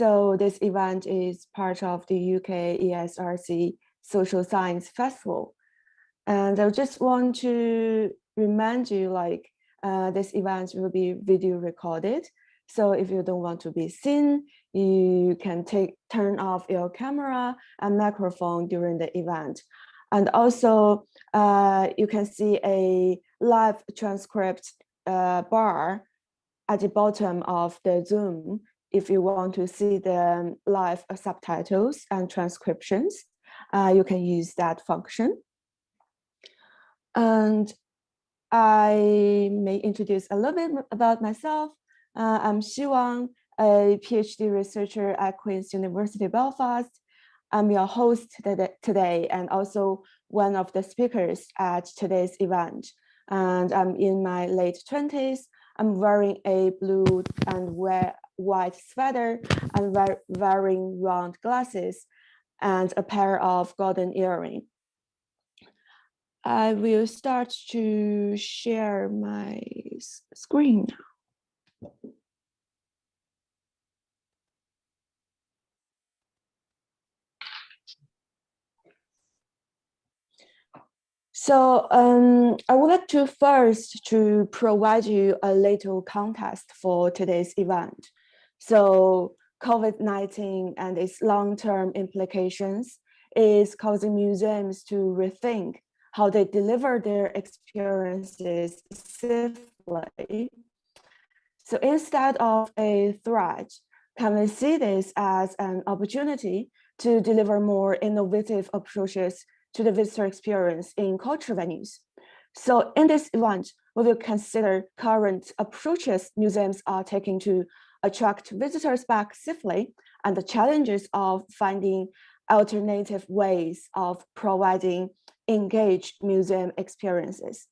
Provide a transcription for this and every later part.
So this event is part of the UK ESRC Social Science Festival. And I just want to remind you, like, this event will be video recorded. So if you don't want to be seen, you can turn off your camera and microphone during the event. And also, you can see a live transcript bar at the bottom of the Zoom if you want to see the live subtitles and transcriptions. You can use that function. And I may introduce a little bit about myself. I'm Xi Wang, a PhD researcher at Queen's University Belfast. I'm your host today and also one of the speakers at today's event. And I'm in my late 20s. I'm wearing a blue and white sweater and wearing round glasses and a pair of golden earrings. I will start to share my screen now. So I would like to first to provide you a little context for today's event. So COVID-19 and its long-term implications is causing museums to rethink how they deliver their experiences safely. So instead of a threat, can we see this as an opportunity to deliver more innovative approaches to the visitor experience in cultural venues? So in this event, we will consider current approaches museums are taking to attract visitors back safely and the challenges of finding alternative ways of providing engaged museum experiences.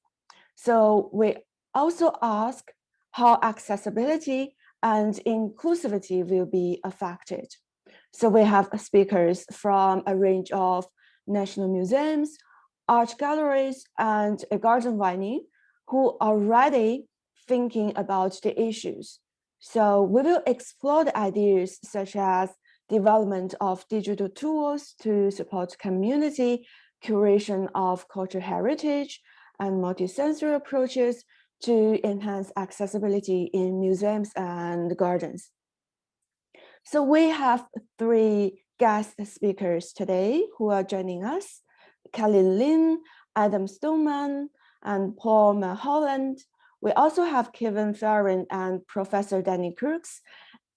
So we also ask how accessibility and inclusivity will be affected. So we have speakers from a range of national museums, art galleries, and a garden venue who are already thinking about the issues. So we will explore the ideas such as development of digital tools to support community curation of cultural heritage and multisensory approaches to enhance accessibility in museums and gardens. So we have 3 guest speakers today who are joining us: Lynn, Adam Stoneman, and Paul Helen. We also have Kevin Farron and Professor Danny Crooks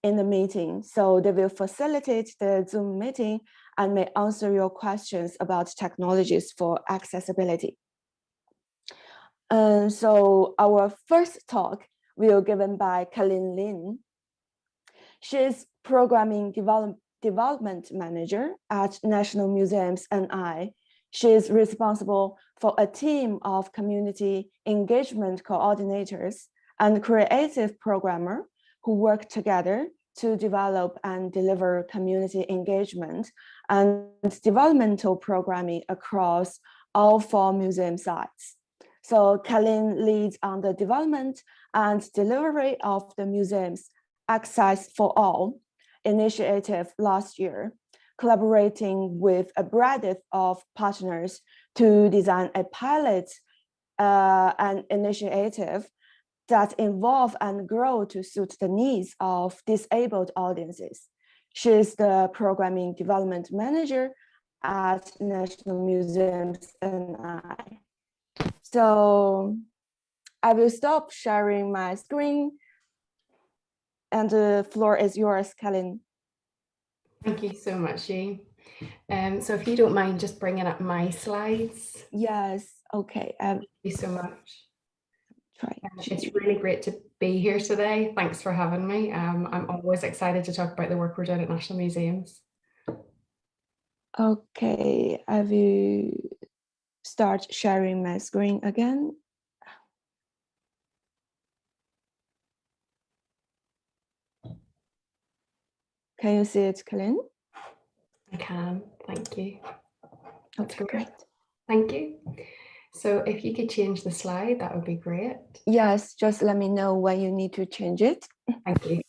in the meeting. So they will facilitate the Zoom meeting and may answer your questions about technologies for accessibility. So our first talk will be given by Lynn. She is Programming Development Manager at National Museums NI. She is responsible for a team of community engagement coordinators and creative programmer who work together to develop and deliver community engagement and developmental programming across all 4 museum sites. So Helen leads on the development and delivery of the museum's Access for All initiative last year, collaborating with a breadth of partners to design a pilot and initiative that evolve and grow to suit the needs of disabled audiences. She is the Programming Development Manager at National Museums NI. So I will stop sharing my screen and the floor is yours, Helen. Thank you so much, Xi. So if you don't mind just bringing up my slides. Yes, okay. Thank you so much. Try. It's really great to be here today. Thanks for having me. I'm always excited to talk about the work we're doing at National Museums. Okay, I will start sharing my screen again. Can you see it, Helen? I can, thank you. Okay, great. Thank you. So if you could change the slide, that would be great. Yes, just let me know when you need to change it. Thank you.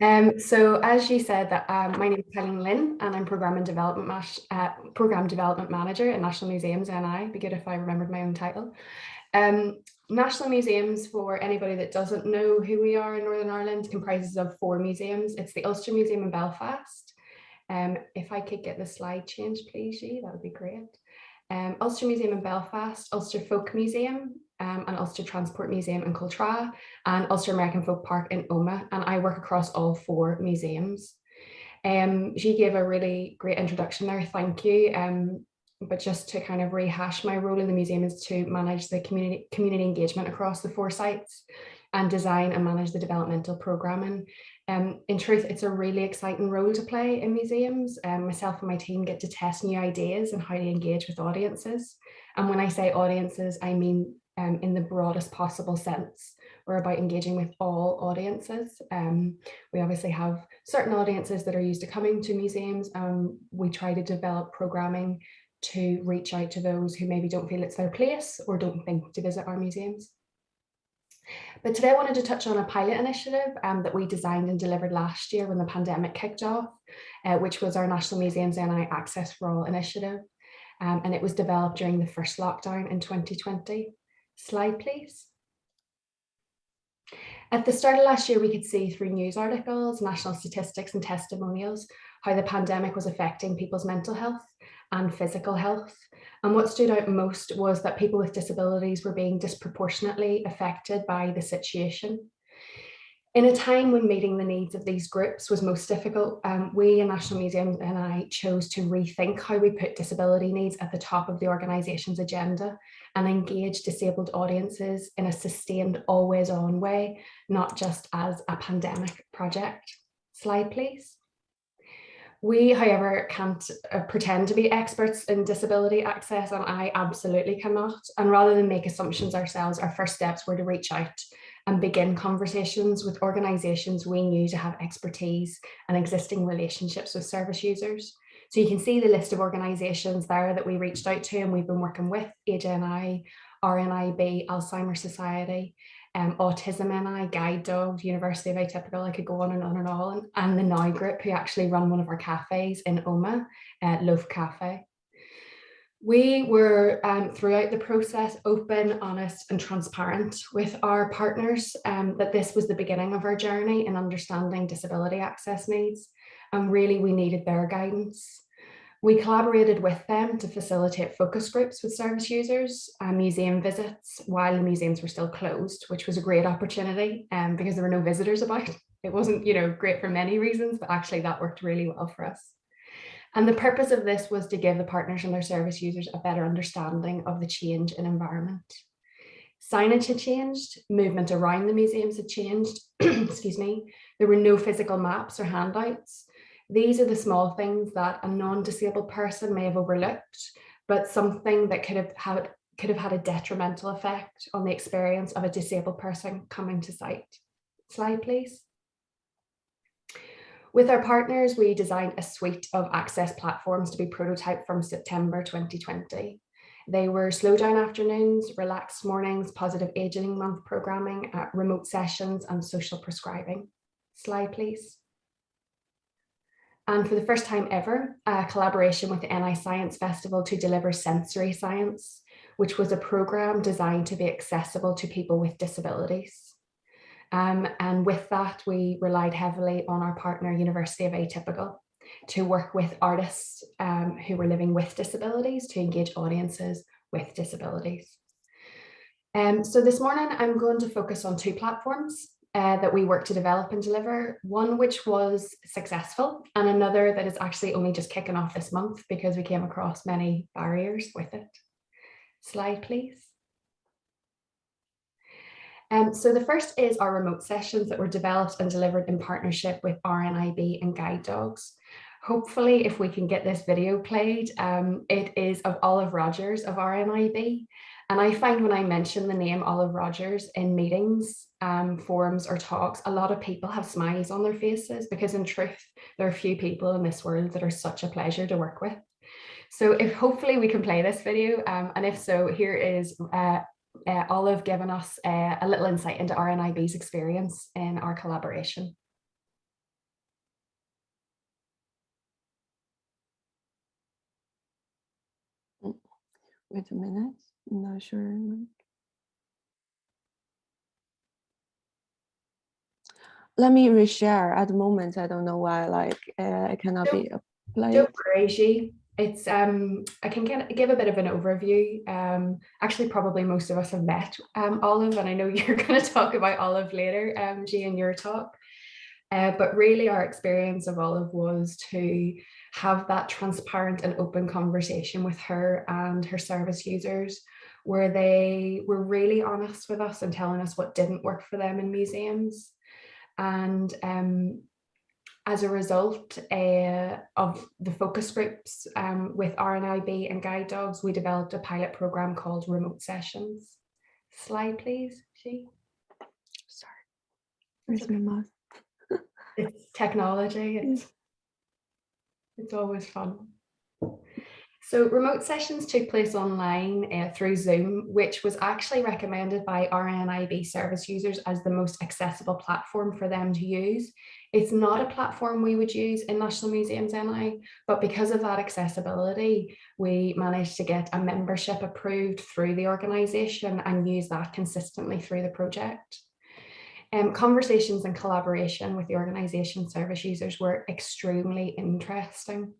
So as you said, that my name is Helen Lynn, and I'm program development manager at National Museums NI. It'd be good if I remembered my own title. National Museums, for anybody that doesn't know who we are in Northern Ireland, comprises of 4 museums. It's the Ulster Museum in Belfast. If I could get the slide changed, please, that would be great. Ulster Museum in Belfast, Ulster Folk Museum, and Ulster Transport Museum in Coltra, and Ulster American Folk Park in Omagh, and I work across all 4 museums. She gave a really great introduction there, thank you. But just to kind of rehash, my role in the museum is to manage the community engagement across the 4 sites and design and manage the developmental programming. In truth, it's a really exciting role to play in museums. Myself and my team get to test new ideas and how to engage with audiences. And when I say audiences, I mean in the broadest possible sense. We're about engaging with all audiences. We obviously have certain audiences that are used to coming to museums. We try to develop programming to reach out to those who maybe don't feel it's their place or don't think to visit our museums. But today I wanted to touch on a pilot initiative that we designed and delivered last year when the pandemic kicked off, which was our National Museums NI Access for All initiative. And it was developed during the first lockdown in 2020. Slide, please. At the start of last year, we could see through news articles, national statistics and testimonials how the pandemic was affecting people's mental health and physical health. And what stood out most was that people with disabilities were being disproportionately affected by the situation. In a time when meeting the needs of these groups was most difficult, we in National Museums and I chose to rethink how we put disability needs at the top of the organisation's agenda and engage disabled audiences in a sustained, always-on way, not just as a pandemic project. Slide, please. We, however, can't pretend to be experts in disability access, and I absolutely cannot. And rather than make assumptions ourselves, our first steps were to reach out and begin conversations with organisations we knew to have expertise and existing relationships with service users. So you can see the list of organisations there that we reached out to and we've been working with: AGNI, RNIB, Alzheimer's Society, Autism NI, Guide Dogs, University of Atypical. I could go on and on and on. And the Now Group, who actually run one of our cafes in Omagh, Loaf Cafe. We were, throughout the process, open, honest and transparent with our partners that this was the beginning of our journey in understanding disability access needs. And really, we needed their guidance. We collaborated with them to facilitate focus groups with service users and museum visits while the museums were still closed, which was a great opportunity because there were no visitors about. It wasn't, great for many reasons, but actually that worked really well for us. And the purpose of this was to give the partners and their service users a better understanding of the change in environment. Signage had changed, movement around the museums had changed, excuse me. There were no physical maps or handouts. These are the small things that a non-disabled person may have overlooked, but something that could have had a detrimental effect on the experience of a disabled person coming to site. Slide, please. With our partners, we designed a suite of access platforms to be prototyped from September 2020. They were slow down afternoons, relaxed mornings, positive aging month programming, remote sessions and social prescribing. Slide, please. And for the first time ever, a collaboration with the NI Science Festival to deliver Sensory Science, which was a programme designed to be accessible to people with disabilities. And with that, we relied heavily on our partner, University of Atypical, to work with artists who were living with disabilities to engage audiences with disabilities. So this morning, I'm going to focus on 2 platforms that we worked to develop and deliver, one which was successful and another that is actually only just kicking off this month because we came across many barriers with it. Slide, please. So the first is our remote sessions that were developed and delivered in partnership with RNIB and Guide Dogs. Hopefully, if we can get this video played, it is of Olive Rogers of RNIB. And I find when I mention the name Olive Rogers in meetings, forums or talks, a lot of people have smiles on their faces because in truth, there are few people in this world that are such a pleasure to work with. So if hopefully we can play this video, and if so, here is Olive giving us a little insight into RNIB's experience in our collaboration. Wait a minute, I'm not sure. Let me reshare. At the moment, I don't know why, like, it cannot be applied. Don't worry, Xi. It's I can give a bit of an overview. Actually, probably most of us have met Olive, and I know you're going to talk about Olive later, Xi, in your talk. But really, our experience of Olive was to have that transparent and open conversation with her and her service users, where they were really honest with us and telling us what didn't work for them in museums. And as a result of the focus groups with RNIB and guide dogs, we developed a pilot program called Remote Sessions. Slide, please, Xi. Sorry, where's my mouse? It's technology. It's always fun. So remote sessions took place online through Zoom, which was actually recommended by RNIB service users as the most accessible platform for them to use. It's not a platform we would use in National Museums NI, but because of that accessibility, we managed to get a membership approved through the organisation and use that consistently through the project. Conversations and collaboration with the organisation service users were extremely interesting.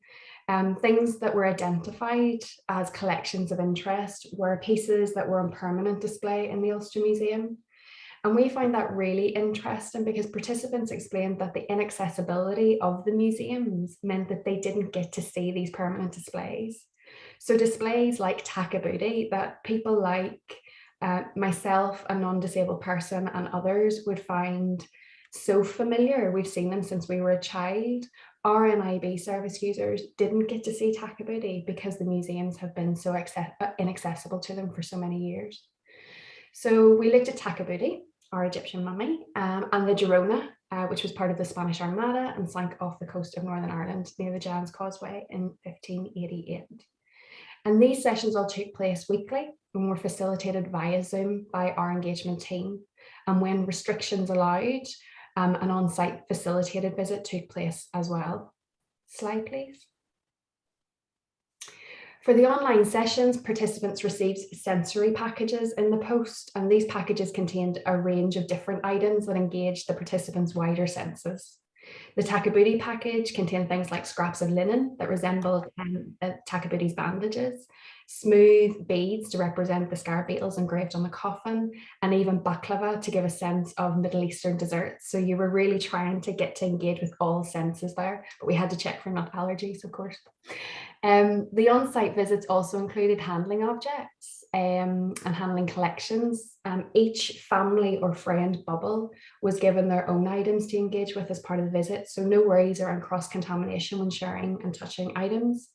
Things that were identified as collections of interest were pieces that were on permanent display in the Ulster Museum. And we find that really interesting because participants explained that the inaccessibility of the museums meant that they didn't get to see these permanent displays. So displays like Takabuti that people like myself, a non-disabled person, and others would find so familiar. We've seen them since we were a child. RNIB service users didn't get to see Takabuti because the museums have been so inaccessible to them for so many years. So we looked at Takabuti, our Egyptian mummy, and the Girona, which was part of the Spanish Armada and sank off the coast of Northern Ireland near the Giant's Causeway in 1588. And these sessions all took place weekly and were facilitated via Zoom by our engagement team. And when restrictions allowed, an on-site facilitated visit took place as well. Slide, please. For the online sessions, participants received sensory packages in the post, and these packages contained a range of different items that engaged the participants' wider senses. The Takabuti package contained things like scraps of linen that resembled Takabuti's bandages, smooth beads to represent the scar beetles engraved on the coffin, and even baklava to give a sense of Middle Eastern desserts. So you were really trying to get to engage with all senses there, but we had to check for nut allergies, of course. The on-site visits also included handling objects and handling collections. Each family or friend bubble was given their own items to engage with as part of the visit, so no worries around cross-contamination when sharing and touching items.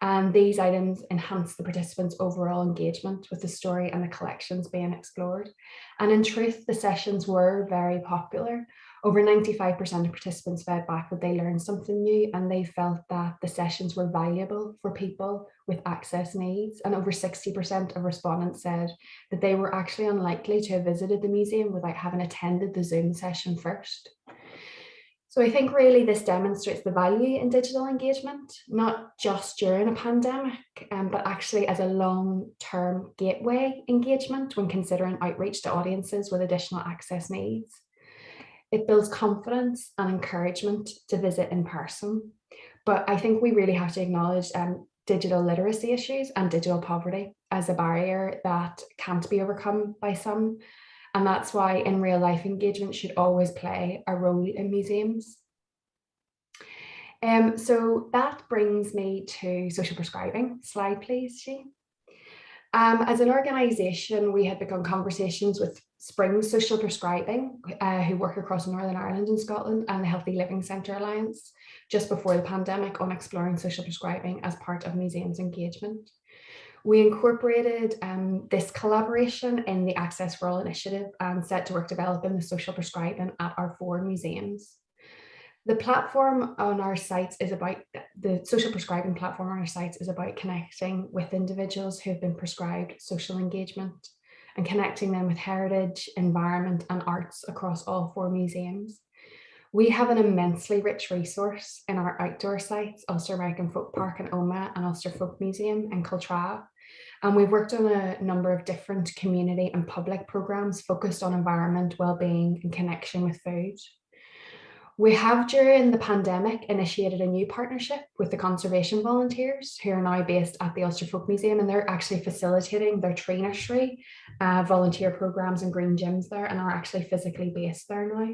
And these items enhance the participants' overall engagement with the story and the collections being explored. And in truth, the sessions were very popular. Over 95% of participants fed back that they learned something new, and they felt that the sessions were valuable for people with access needs. And over 60% of respondents said that they were actually unlikely to have visited the museum without having attended the Zoom session first. So I think really this demonstrates the value in digital engagement, not just during a pandemic, but actually as a long-term gateway engagement when considering outreach to audiences with additional access needs. It builds confidence and encouragement to visit in person. But I think we really have to acknowledge digital literacy issues and digital poverty as a barrier that can't be overcome by some. And that's why in real life engagement should always play a role in museums. So that brings me to social prescribing. Slide, please, Xi. As an organisation, we had begun conversations with Spring Social Prescribing, who work across Northern Ireland and Scotland, and the Healthy Living Centre Alliance, just before the pandemic, on exploring social prescribing as part of museums engagement. We incorporated this collaboration in the Access for All initiative and set to work developing the social prescribing at our 4 museums. The platform on our sites is about, the social prescribing platform on our sites is about connecting with individuals who have been prescribed social engagement and connecting them with heritage, environment and arts across all 4 museums. We have an immensely rich resource in our outdoor sites, Ulster American Folk Park in Omagh and Ulster Folk Museum in Cultra. And we've worked on a number of different community and public programs focused on environment, well-being and connection with food. We have, during the pandemic, initiated a new partnership with the conservation volunteers who are now based at the Ulster Folk Museum, and they're actually facilitating their tree nursery, volunteer programs and green gyms there, and are actually physically based there now.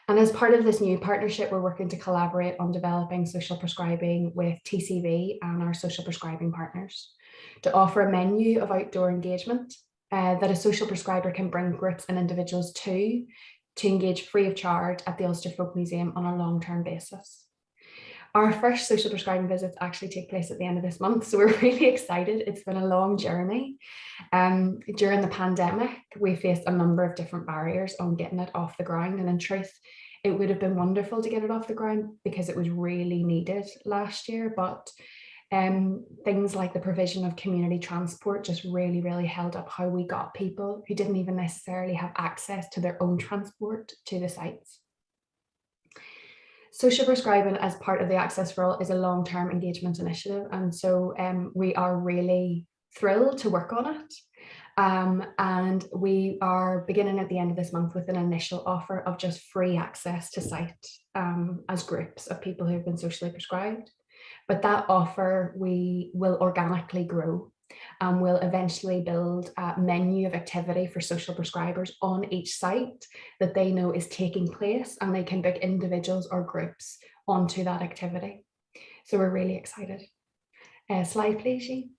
And as part of this new partnership, we're working to collaborate on developing social prescribing with TCV and our social prescribing partners to offer a menu of outdoor engagement that a social prescriber can bring groups and individuals to engage free of charge at the Ulster Folk Museum on a long-term basis. Our first social prescribing visits actually take place at the end of this month, so we're really excited. It's been a long journey. During the pandemic, we faced a number of different barriers on getting it off the ground, and in truth, it would have been wonderful to get it off the ground because it was really needed last year, but things like the provision of community transport just really held up how we got people who didn't even necessarily have access to their own transport to the sites. Social prescribing as part of the Access for All is a long-term engagement initiative, and so we are really thrilled to work on it. And we are beginning at the end of this month with an initial offer of just free access to site as groups of people who have been socially prescribed. But that offer we will organically grow and will eventually build a menu of activity for social prescribers on each site that they know is taking place, and they can book individuals or groups onto that activity. So we're really excited. Slide, please, Jean.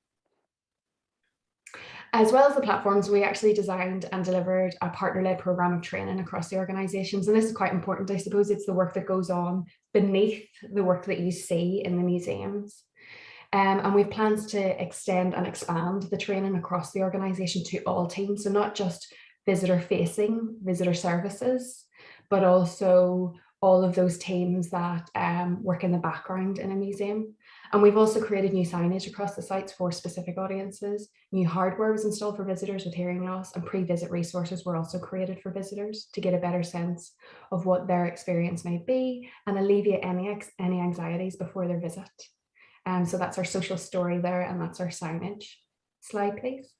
As well as the platforms, we actually designed and delivered a partner-led program of training across the organisations. And this is quite important. I suppose it's the work that goes on beneath the work that you see in the museums. And we've plans to extend and expand the training across the organisation to all teams. So not just visitor-facing, visitor services, but also all of those teams that work in the background in a museum. And we've also created new signage across the sites for specific audiences. New hardware was installed for visitors with hearing loss, and pre-visit resources were also created for visitors to get a better sense of what their experience may be and alleviate any anxieties before their visit. So that's our social story there, and that's our signage. Slide, please.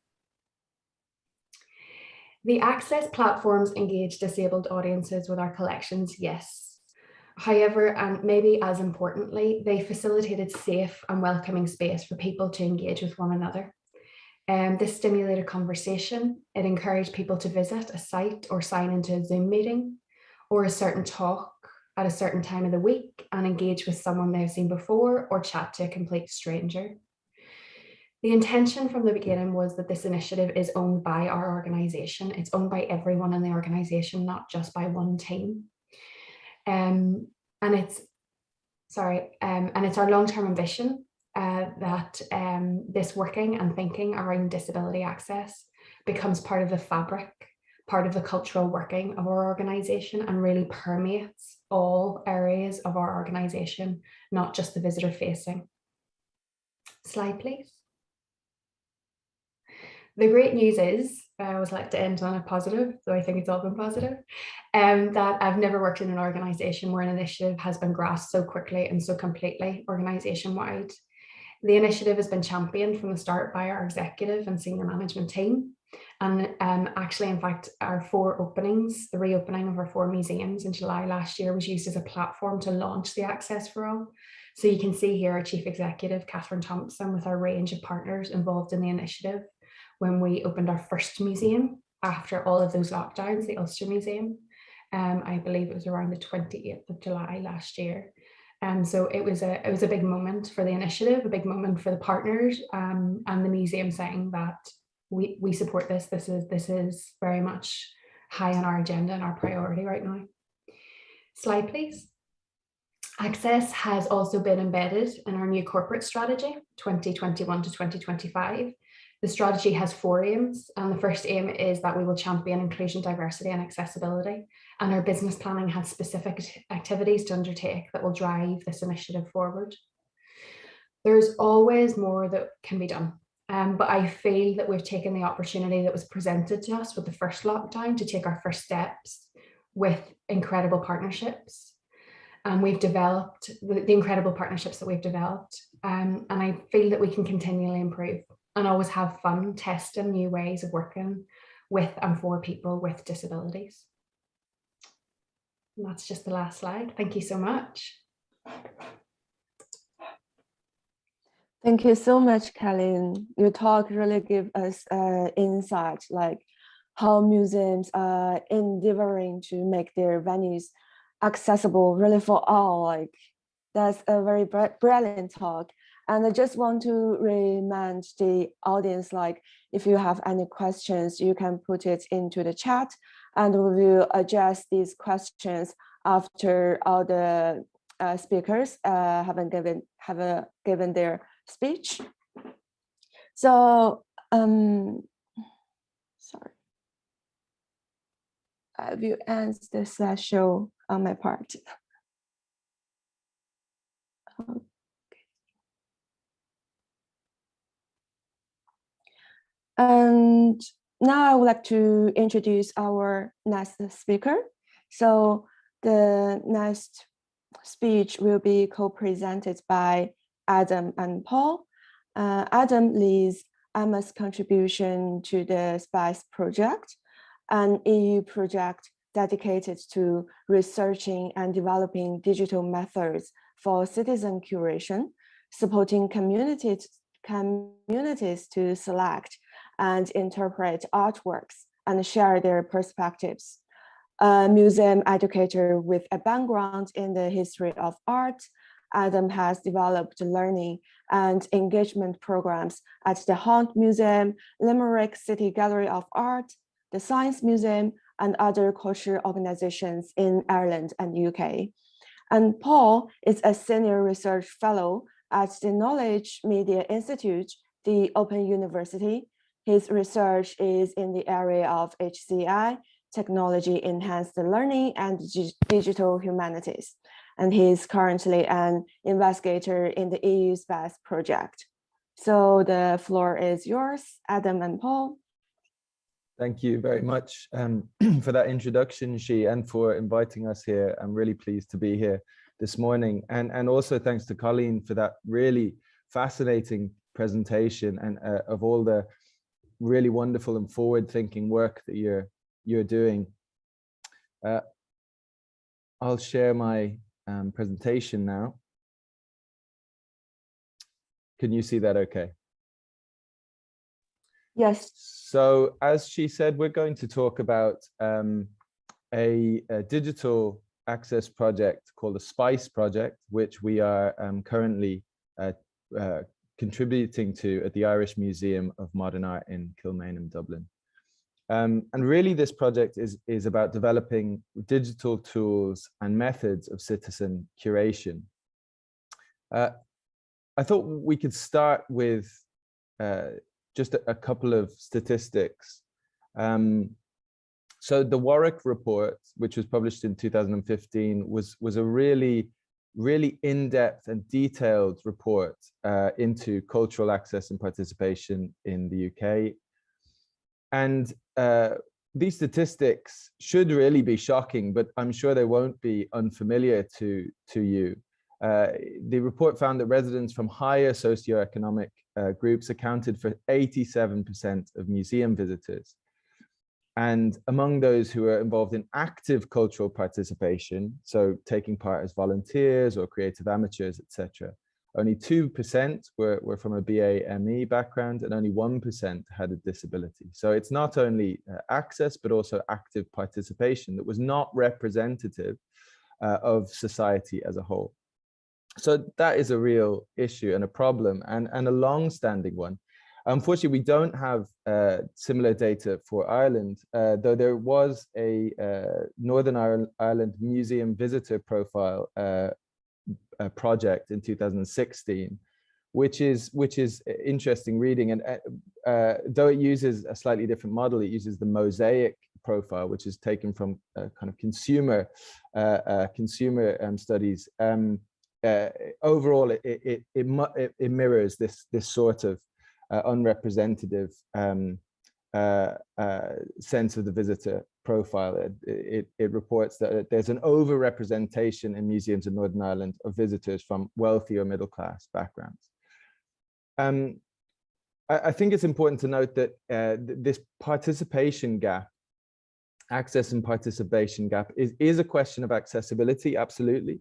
The Access platforms engage disabled audiences with our collections, yes. However, and maybe as importantly, they facilitated safe and welcoming space for people to engage with one another. This stimulated conversation. It encouraged people to visit a site or sign into a Zoom meeting or a certain talk at a certain time of the week and engage with someone they've seen before or chat to a complete stranger. The intention from the beginning was that this initiative is owned by our organisation. It's owned by everyone in the organisation, not just by one team. And it's our long-term ambition that this working and thinking around disability access becomes part of the fabric, part of the cultural working of our organisation, and really permeates all areas of our organisation, not just the visitor facing. Slide, please. The great news is, I always like to end on a positive, so I think it's all been positive, that I've never worked in an organisation where an initiative has been grasped so quickly and so completely organisation-wide. The initiative has been championed from the start by our executive and senior management team. And actually, in fact, our 4 openings, the reopening of our 4 museums in July last year was used as a platform to launch the Access for All. So you can see here our Chief Executive, Catherine Thompson, with our range of partners involved in the initiative when we opened our first museum after all of those lockdowns, the Ulster Museum. I believe it was around the 28th of July last year. So it was a big moment for the initiative, a big moment for the partners, and the museum saying that we support this. This is very much high on our agenda and our priority right now. Slide, please. Access has also been embedded in our new corporate strategy, 2021 to 2025. The strategy has 4 aims, and the first aim is that we will champion inclusion, diversity, and accessibility. And our business planning has specific activities to undertake that will drive this initiative forward. There's always more that can be done, but I feel that we've taken the opportunity that was presented to us with the first lockdown to take our first steps with incredible partnerships. And we've developed the incredible partnerships that we've developed, and I feel that we can continually improve. and always have fun testing new ways of working with and for people with disabilities. And that's just the last slide. Thank you so much. Thank you so much, Helen. Your talk really gave us insight, like how museums are endeavoring to make their venues accessible really for all. Like that's a very brilliant talk. And I just want to remind the audience, like if you have any questions, you can put it into the chat and we will address these questions after all the speakers have given their speech. So, sorry. I will end the slideshow on my part. Okay. And now I would like to introduce our next speaker. So the next speech will be co-presented by Adam and Paul. Adam leads Emma's contribution to the SPICE project, an EU project dedicated to researching and developing digital methods for citizen curation, supporting communities to select and interpret artworks and share their perspectives. A museum educator with a background in the history of art, Adam has developed learning and engagement programs at the Hunt Museum, Limerick City Gallery of Art, the Science Museum, and other cultural organizations in Ireland and UK. And Paul is a senior research fellow at the Knowledge Media Institute, the Open University. His research is in the area of HCI, technology enhanced learning, and digital humanities. And he's currently an investigator in the EU SPICE project. So the floor is yours, Adam and Paul. Thank you very much for that introduction, Shi, and for inviting us here. I'm really pleased to be here this morning. And also thanks to Colleen for that really fascinating presentation and of all the really wonderful and forward-thinking work that you're doing. I'll share my presentation now. Can you see that okay? Yes. So as she said, we're going to talk about a digital access project called the SPICE project, which we are currently contributing to at the Irish Museum of Modern Art in Kilmainham, Dublin. And really this project is about developing digital tools and methods of citizen curation. I thought we could start with just a couple of statistics. So the Warwick report, which was published in 2015, was a really in-depth and detailed report into cultural access and participation in the UK. And these statistics should really be shocking, but I'm sure they won't be unfamiliar to you. The report found that residents from higher socioeconomic groups accounted for 87% of museum visitors. And among those who are involved in active cultural participation, so taking part as volunteers or creative amateurs, etc., only 2% were from a BA/ME background, and only 1% had a disability. So it's not only access, but also active participation that was not representative of society as a whole. So that is a real issue and a problem, and a long-standing one. Unfortunately, we don't have similar data for Ireland, though there was a Northern Ireland Museum Visitor Profile project in 2016, which is interesting reading. And though it uses a slightly different model, it uses the mosaic profile, which is taken from kind of consumer studies. Overall, it mirrors this sort of unrepresentative sense of the visitor profile. It reports that there's an overrepresentation in museums in Northern Ireland of visitors from wealthy or middle class backgrounds. I think it's important to note that this participation gap, access and participation gap, is a question of accessibility, absolutely.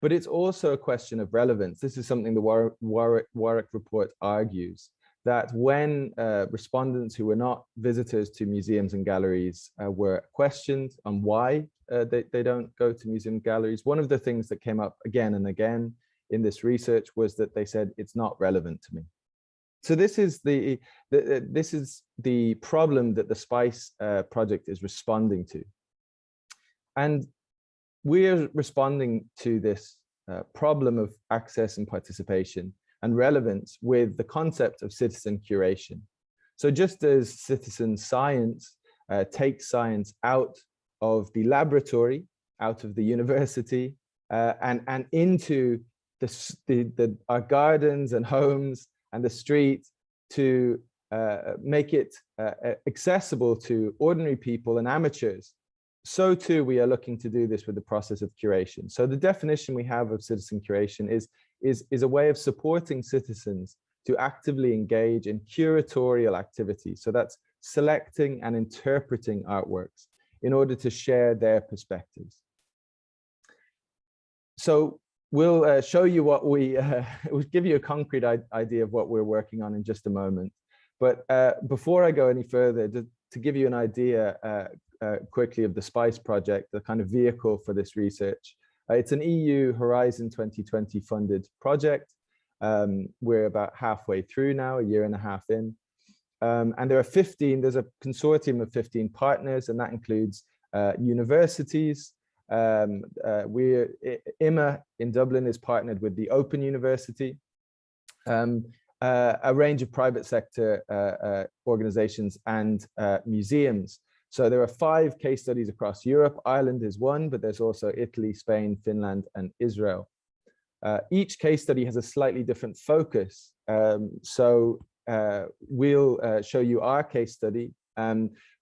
But it's also a question of relevance. This is something the Warwick report argues, that when respondents who were not visitors to museums and galleries were questioned on why they don't go to museum and galleries, one of the things that came up again and again in this research was that they said, it's not relevant to me. So this is the problem that the SPICE project is responding to. And we're responding to this problem of access and participation and relevance with the concept of citizen curation. So just as citizen science takes science out of the laboratory, out of the university, and into our gardens and homes and the street to make it accessible to ordinary people and amateurs, so too we are looking to do this with the process of curation. So the definition we have of citizen curation is a way of supporting citizens to actively engage in curatorial activities. So that's selecting and interpreting artworks in order to share their perspectives. So we'll show you what we'll give you a concrete idea of what we're working on in just a moment. But before I go any further, to give you an idea quickly of the SPICE project, the kind of vehicle for this research. It's an EU Horizon 2020 funded project. We're about halfway through now, a year and a half in. And there are 15, there's a consortium of 15 partners, and that includes universities. IMA in Dublin is partnered with the Open University, a range of private sector organizations and museums. So there are 5 case studies across Europe. Ireland is one, but there's also Italy, Spain, Finland, and Israel. Each case study has a slightly different focus. We'll show you our case study,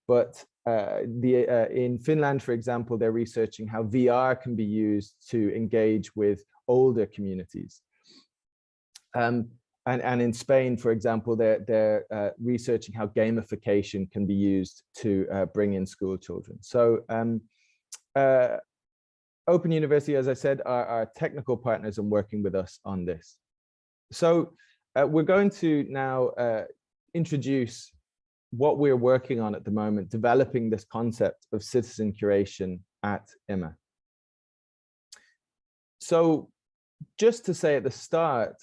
but in Finland, for example, they're researching how VR can be used to engage with older communities. And in Spain, for example, they're researching how gamification can be used to bring in school children. So Open University, as I said, are technical partners and working with us on this. So we're going to now introduce what we're working on at the moment, developing this concept of citizen curation at IMA. So just to say at the start,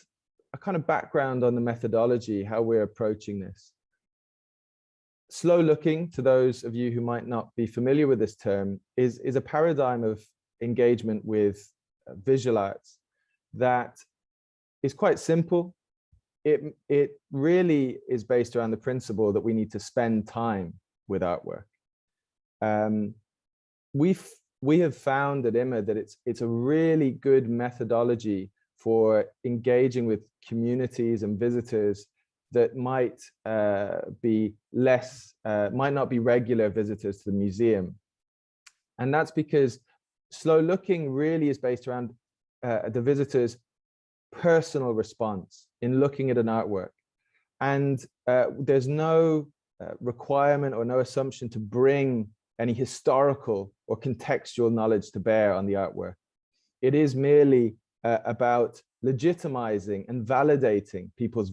a kind of background on the methodology, how we're approaching this. Slow looking, to those of you who might not be familiar with this term, is a paradigm of engagement with visual arts that is quite simple. It really is based around the principle that we need to spend time with artwork. We have found at IMA that it's a really good methodology for engaging with communities and visitors that might might not be regular visitors to the museum. And that's because slow looking really is based around the visitor's personal response in looking at an artwork. And there's no requirement or no assumption to bring any historical or contextual knowledge to bear on the artwork. It is merely about legitimizing and validating people's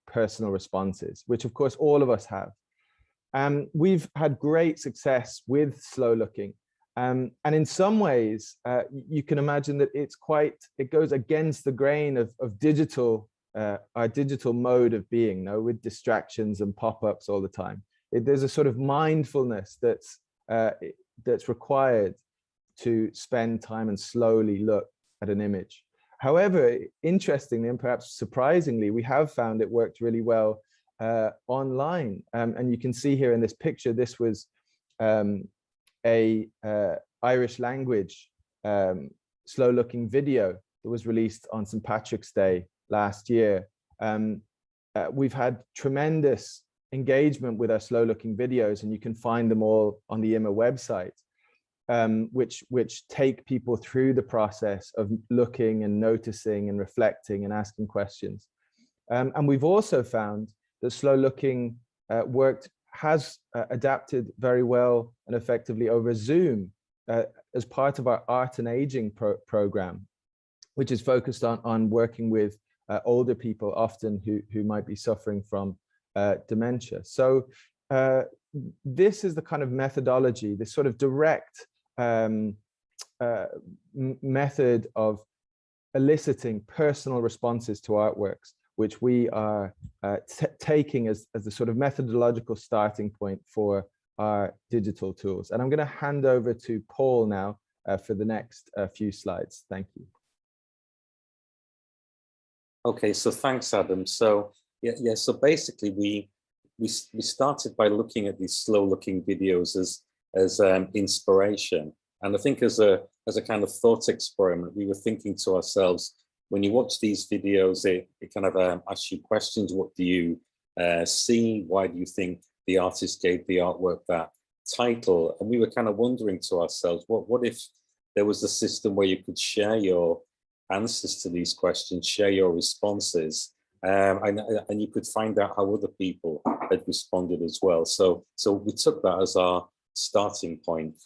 personal responses, which of course all of us have. We've had great success with slow looking. And in some ways, you can imagine that it goes against the grain of our digital mode of being, with distractions and pop-ups all the time. There's a sort of mindfulness that's required to spend time and slowly look at an image. However, interestingly and perhaps surprisingly, we have found it worked really well online. And you can see here in this picture, this was a Irish language slow looking video that was released on St. Patrick's Day last year. We've had tremendous engagement with our slow looking videos, and you can find them all on the IMA website, which take people through the process of looking and noticing and reflecting and asking questions. And we've also found that slow looking has adapted very well and effectively over Zoom as part of our art and aging program, which is focused on working with older people, often who might be suffering from dementia. So this is the kind of methodology, this sort of direct method of eliciting personal responses to artworks, which we are taking as the sort of methodological starting point for our digital tools. And I'm going to hand over to Paul now for the next few slides. Thank you. Okay, so thanks, Adam. So yeah. So basically, we started by looking at these slow-looking videos as inspiration, and I think as a kind of thought experiment, we were thinking to ourselves, when you watch these videos, it kind of asks you questions. What do you see? Why do you think the artist gave the artwork that title? And we were kind of wondering to ourselves, what if there was a system where you could share your answers to these questions, share your responses, and you could find out how other people had responded as well. So we took that as our starting point.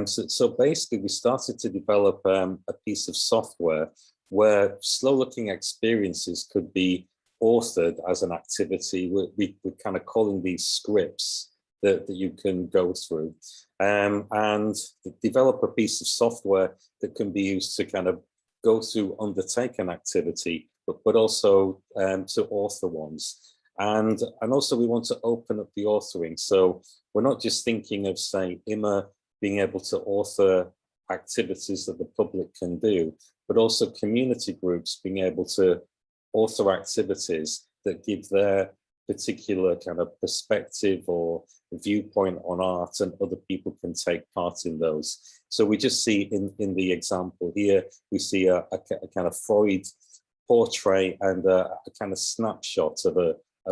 So basically, we started to develop a piece of software where slow-looking experiences could be authored as an activity. We're kind of calling these scripts that you can go through, and develop a piece of software that can be used to kind of go through, undertake an activity, but also to author ones. And also we want to open up the authoring. So we're not just thinking of, say, IMA being able to author activities that the public can do, but also community groups being able to author activities that give their particular kind of perspective or viewpoint on art, and other people can take part in those. So we just see in the example here, we see a kind of Freud portrait and a kind of snapshot of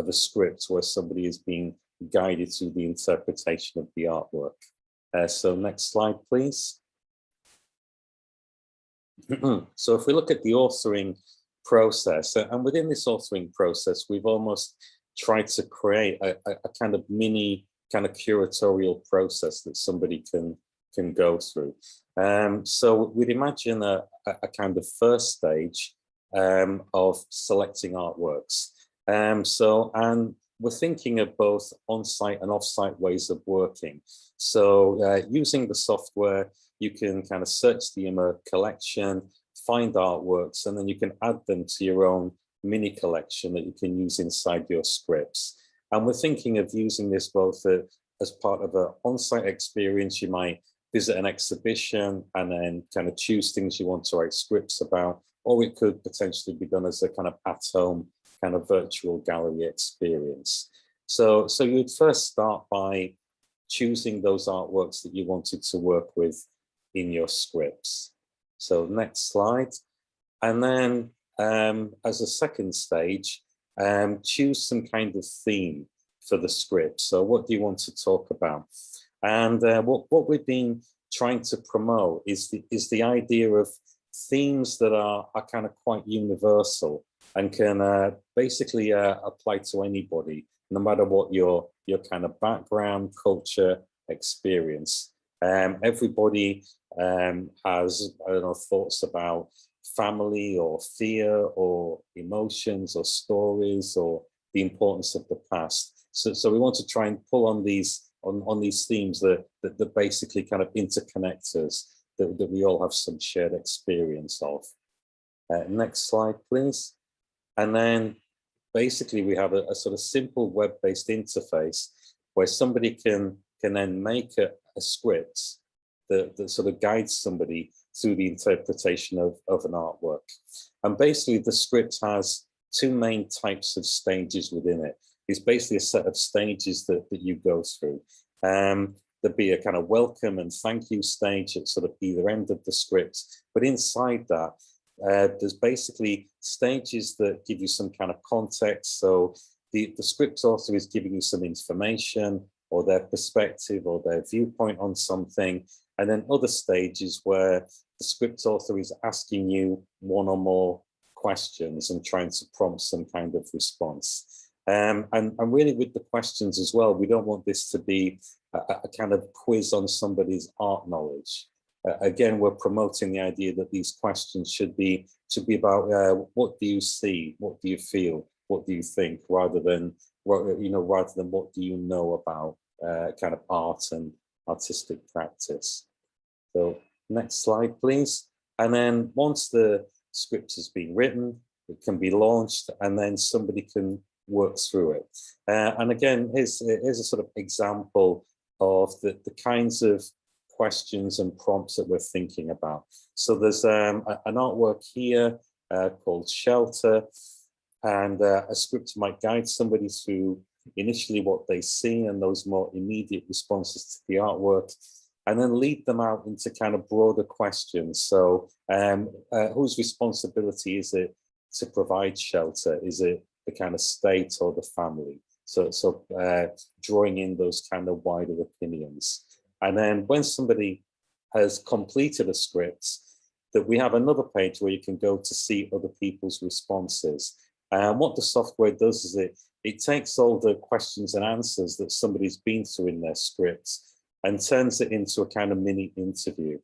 a script where somebody is being guided through the interpretation of the artwork. So next slide, please. So if we look at the authoring process, and within this authoring process, we've almost tried to create a kind of mini kind of curatorial process that somebody can go through. So we'd imagine a kind of first stage of selecting artworks. And we're thinking of both on-site and off-site ways of working. So using the software, you can kind of search the IMA collection, find artworks, and then you can add them to your own mini collection that you can use inside your scripts. And we're thinking of using this both as part of an on-site experience. You might visit an exhibition and then kind of choose things you want to write scripts about, or it could potentially be done as a kind of at-home kind of virtual gallery experience. So you'd first start by choosing those artworks that you wanted to work with in your scripts. So next slide. And then as a second stage, choose some kind of theme for the script. So what do you want to talk about? And what we've been trying to promote is the idea of themes that are kind of quite universal and can basically apply to anybody, no matter what your kind of background, culture, experience. Everybody has, I don't know, thoughts about family or fear or emotions or stories or the importance of the past. So we want to try and pull on these themes that basically kind of interconnect us, that we all have some shared experience of. Next slide, please. And then basically we have a sort of simple web-based interface where somebody can then make a script that sort of guides somebody through the interpretation of an artwork. And basically the script has two main types of stages within it. It's basically a set of stages that you go through. There'd be a kind of welcome and thank you stage at sort of either end of the script. But inside that, there's basically stages that give you some kind of context. So the script author is giving you some information or their perspective or their viewpoint on something. And then other stages where the script author is asking you one or more questions and trying to prompt some kind of response. And really with the questions as well, we don't want this to be a kind of quiz on somebody's art knowledge. Again, we're promoting the idea that these questions should be about what do you see, what do you feel, what do you think, rather than what do you know about kind of art and artistic practice. So next slide, please. And then once the script has been written, it can be launched, and then somebody can work through it. And again, here's a sort of example of the kinds of questions and prompts that we're thinking about. So there's an artwork here called Shelter, and a script might guide somebody through initially what they see and those more immediate responses to the artwork, and then lead them out into kind of broader questions. So whose responsibility is it to provide shelter? Is it the kind of state or the family? So drawing in those kind of wider opinions. And then when somebody has completed a script, that we have another page where you can go to see other people's responses. And what the software does is it takes all the questions and answers that somebody's been through in their scripts and turns it into a kind of mini interview.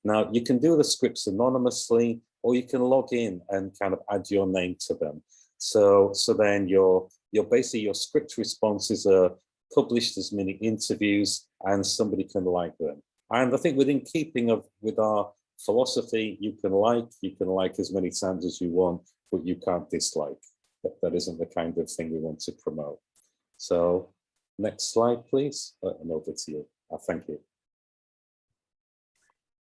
Now, you can do the scripts anonymously, or you can log in and kind of add your name to them. So then your script responses are published as mini interviews, and somebody can like them. And I think within keeping with our philosophy, you can like as many times as you want, but you can't dislike. That isn't the kind of thing we want to promote. So next slide, please. And over to you. Thank you.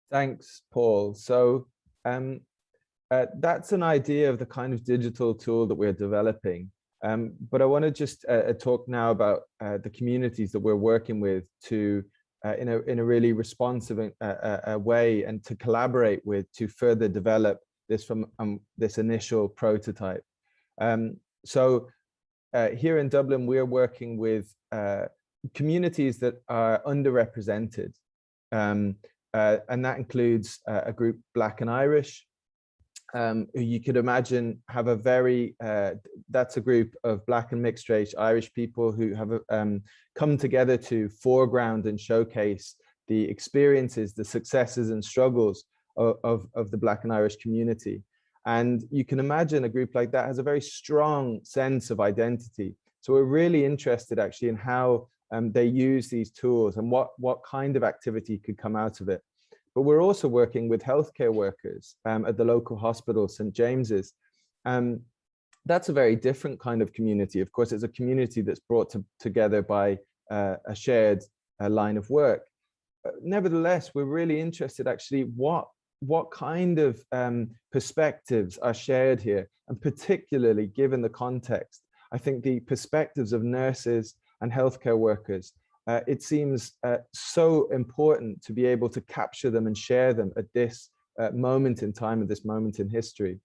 Thanks, Paul. So that's an idea of the kind of digital tool that we're developing. But I want to just talk now about the communities that we're working with to, in a really responsive way, and to collaborate with to further develop this from this initial prototype. So here in Dublin, we're working with communities that are underrepresented, and that includes a group, Black and Irish, who you could imagine have a very, that's a group of Black and mixed race Irish people who have come together to foreground and showcase the experiences, the successes and struggles of the Black and Irish community. And you can imagine a group like that has a very strong sense of identity. So we're really interested actually in how they use these tools and what kind of activity could come out of it. But we're also working with healthcare workers at the local hospital, St. James's. That's a very different kind of community. Of course, it's a community that's brought together by a shared line of work. Nevertheless, we're really interested actually what kind of perspectives are shared here, and particularly given the context. I think the perspectives of nurses and healthcare workers, it seems so important to be able to capture them and share them at this moment in time, at this moment in history.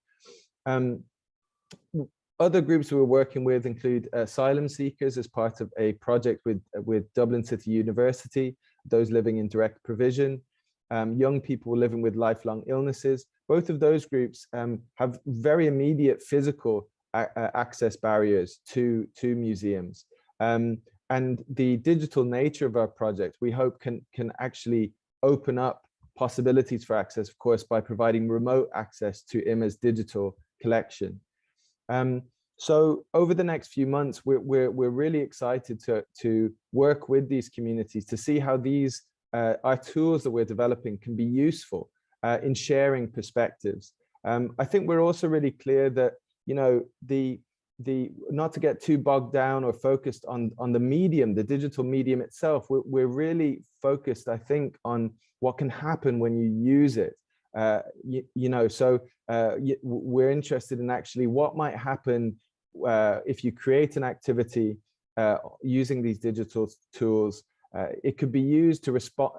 Other groups we're working with include asylum seekers as part of a project with Dublin City University, those living in direct provision, young people living with lifelong illnesses. Both of those groups have very immediate physical access barriers to museums. And the digital nature of our project, we hope can actually open up possibilities for access, of course, by providing remote access to IMA's digital collection. So over the next few months, we're really excited to work with these communities to see how these our tools that we're developing can be useful in sharing perspectives. I think we're also really clear that, you know, not to get too bogged down or focused on the medium, the digital medium itself. We're really focused, I think, on what can happen when you use it. So we're interested in actually what might happen if you create an activity using these digital tools. It could be used to respond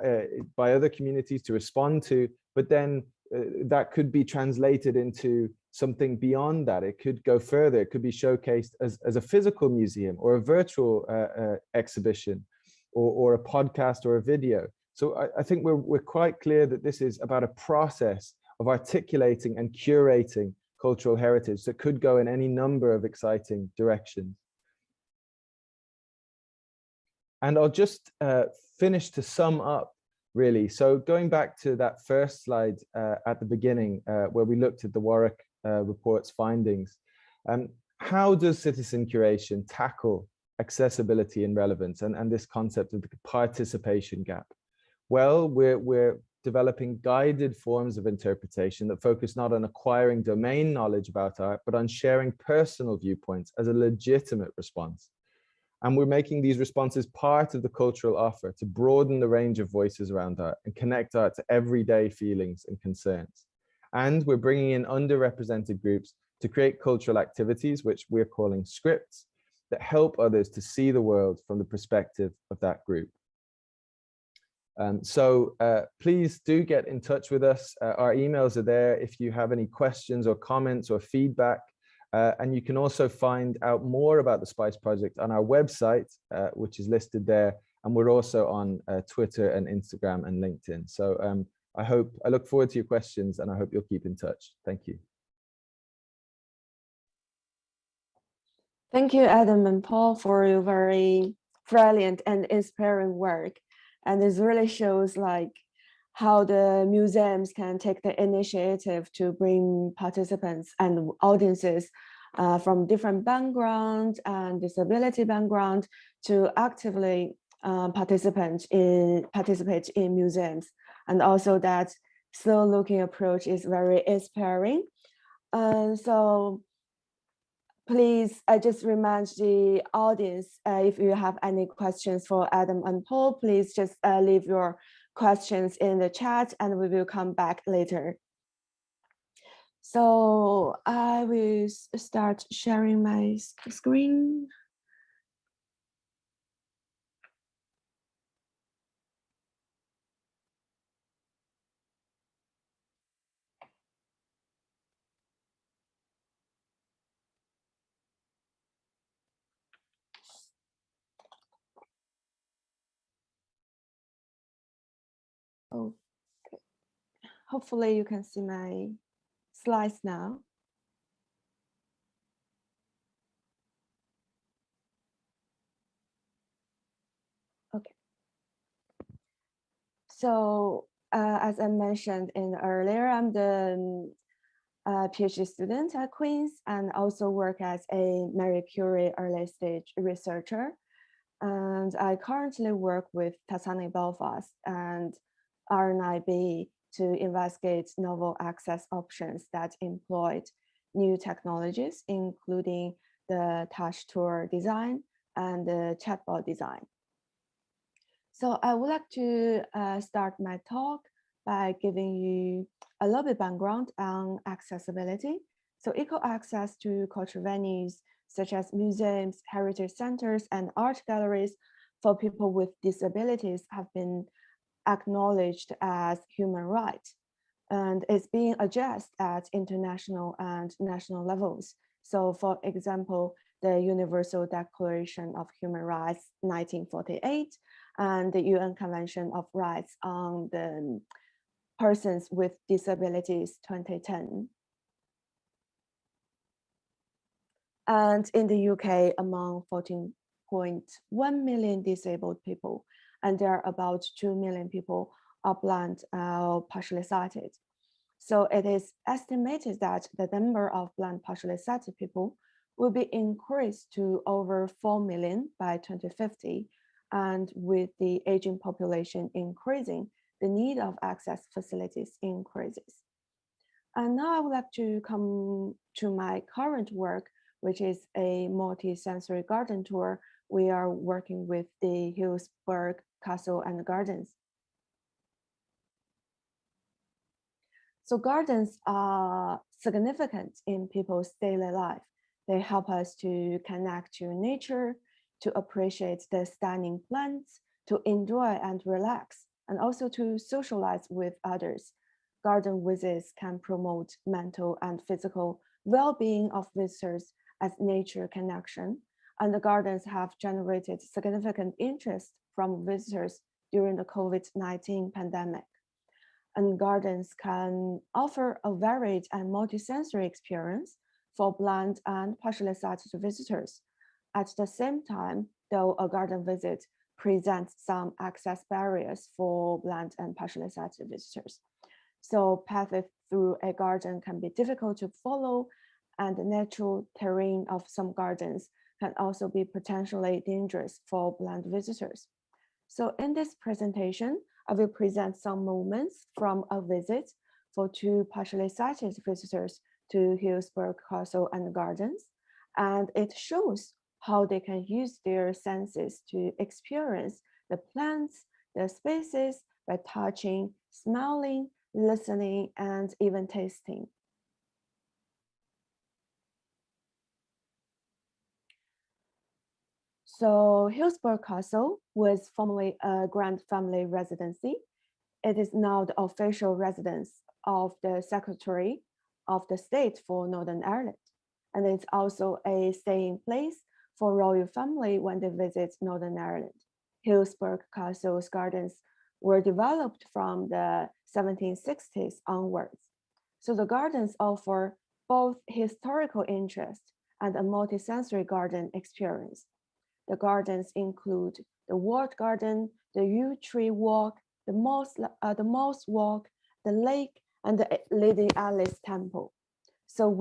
by other communities to respond to, but then that could be translated into something beyond that. It could go further. It could be showcased as a physical museum or a virtual exhibition, or a podcast or a video. So I think we're quite clear that this is about a process of articulating and curating cultural heritage that could go in any number of exciting directions. And I'll just finish to sum up, really. So going back to that first slide at the beginning, where we looked at the Warwick report's findings, how does citizen curation tackle accessibility and relevance and this concept of the participation gap? Well, we're developing guided forms of interpretation that focus not on acquiring domain knowledge about art, but on sharing personal viewpoints as a legitimate response. And we're making these responses part of the cultural offer to broaden the range of voices around art and connect art to everyday feelings and concerns. And we're bringing in underrepresented groups to create cultural activities, which we're calling scripts, that help others to see the world from the perspective of that group. Please do get in touch with us. Our emails are there if you have any questions or comments or feedback. And you can also find out more about the SPICE project on our website, which is listed there. And we're also on Twitter and Instagram and LinkedIn. So I look forward to your questions, and I hope you'll keep in touch. Thank you. Thank you, Adam and Paul, for your very brilliant and inspiring work. And this really shows like how the museums can take the initiative to bring participants and audiences from different backgrounds and disability background to actively participate in museums. And also that slow looking approach is very inspiring. So please, I just remind the audience, if you have any questions for Adam and Paul, please just leave your questions in the chat and we will come back later. So I will start sharing my screen. Okay. Hopefully you can see my slides now. Okay. So as I mentioned earlier, I'm the PhD student at Queen's and also work as a Marie Curie early stage researcher. And I currently work with Tasani Belfast and RNIB to investigate novel access options that employed new technologies, including the touch tour design and the chatbot design. So I would like to start my talk by giving you a little bit background on accessibility. So equal access to cultural venues such as museums, heritage centers, and art galleries for people with disabilities have been acknowledged as human rights. And it's being addressed at international and national levels. So for example, the Universal Declaration of Human Rights 1948 and the UN Convention of Rights on the Persons with Disabilities 2010. And in the UK, among 14.1 million disabled people, and there are about 2 million people are blind or partially sighted. So it is estimated that the number of blind partially sighted people will be increased to over 4 million by 2050. And with the aging population increasing, the need of access facilities increases. And now I would like to come to my current work, which is a multi-sensory garden tour. We are working with the Hillsburg Castle and Gardens. So gardens are significant in people's daily life. They help us to connect to nature, to appreciate the stunning plants, to enjoy and relax, and also to socialize with others. Garden visits can promote mental and physical well-being of visitors as nature connection, and the gardens have generated significant interest from visitors during the COVID-19 pandemic. And gardens can offer a varied and multisensory experience for blind and partially sighted visitors. At the same time, though a garden visit presents some access barriers for blind and partially sighted visitors. So paths through a garden can be difficult to follow, and the natural terrain of some gardens can also be potentially dangerous for blind visitors. So in this presentation, I will present some moments from a visit for two partially sighted visitors to Hillsborough Castle and Gardens, and it shows how they can use their senses to experience the plants, the spaces by touching, smelling, listening, and even tasting. So Hillsborough Castle was formerly a Grant family residency. It is now the official residence of the Secretary of the State for Northern Ireland. And it's also a staying place for royal family when they visit Northern Ireland. Hillsborough Castle's gardens were developed from the 1760s onwards. So the gardens offer both historical interest and a multisensory garden experience. The gardens include the walled garden, the yew tree walk, the moss walk, the lake, and the Lady Alice Temple. So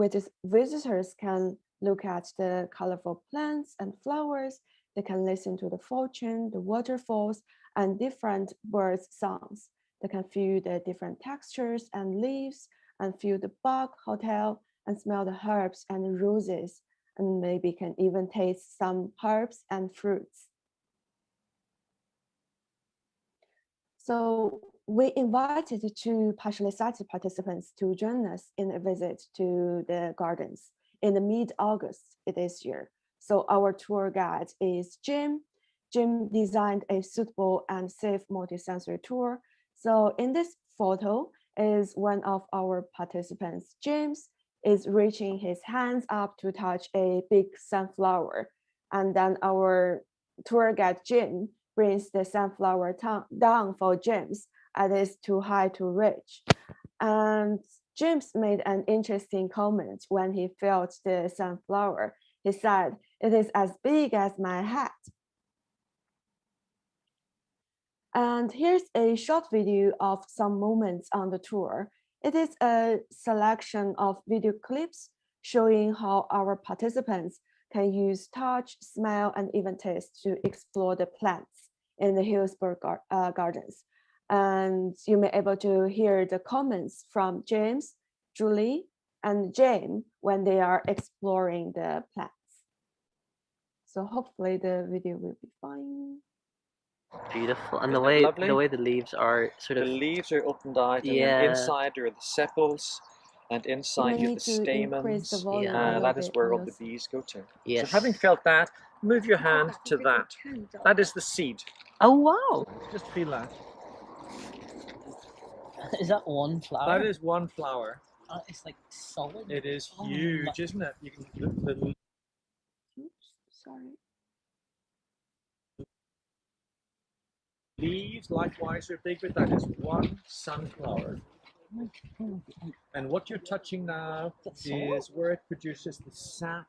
visitors can look at the colorful plants and flowers. They can listen to the fortune, the waterfalls, and different birds' songs. They can feel the different textures and leaves, and feel the bug hotel, and smell the herbs and roses, and maybe can even taste some herbs and fruits. So we invited two partially sighted participants to join us in a visit to the gardens in the mid-August this year. So our tour guide is Jim. Jim designed a suitable and safe multisensory tour. So in this photo is one of our participants, James, is reaching his hands up to touch a big sunflower. And then our tour guide, Jim, brings the sunflower down for James, as it's too high to reach. And James made an interesting comment when he felt the sunflower. He said, "It is as big as my hat." And here's a short video of some moments on the tour. It is a selection of video clips showing how our participants can use touch, smell, and even taste to explore the plants in the Hillsborough Gardens. And you may be able to hear the comments from James, Julie, and Jane when they are exploring the plants. So hopefully the video will be fine. Beautiful, and Isn't the way the leaves are sort of. The leaves are up and out, and then inside are the sepals, and inside you have the stamens. That is where all the bees go to. Yes. So having felt that, move your hand to that. That is the seed. Oh wow! Just feel that. Is that one flower? That is one flower. It's like solid. It is huge, isn't it? You can the Oops, sorry. leaves likewise are big, but that is one sunflower. And what you're touching now is where it produces the sap.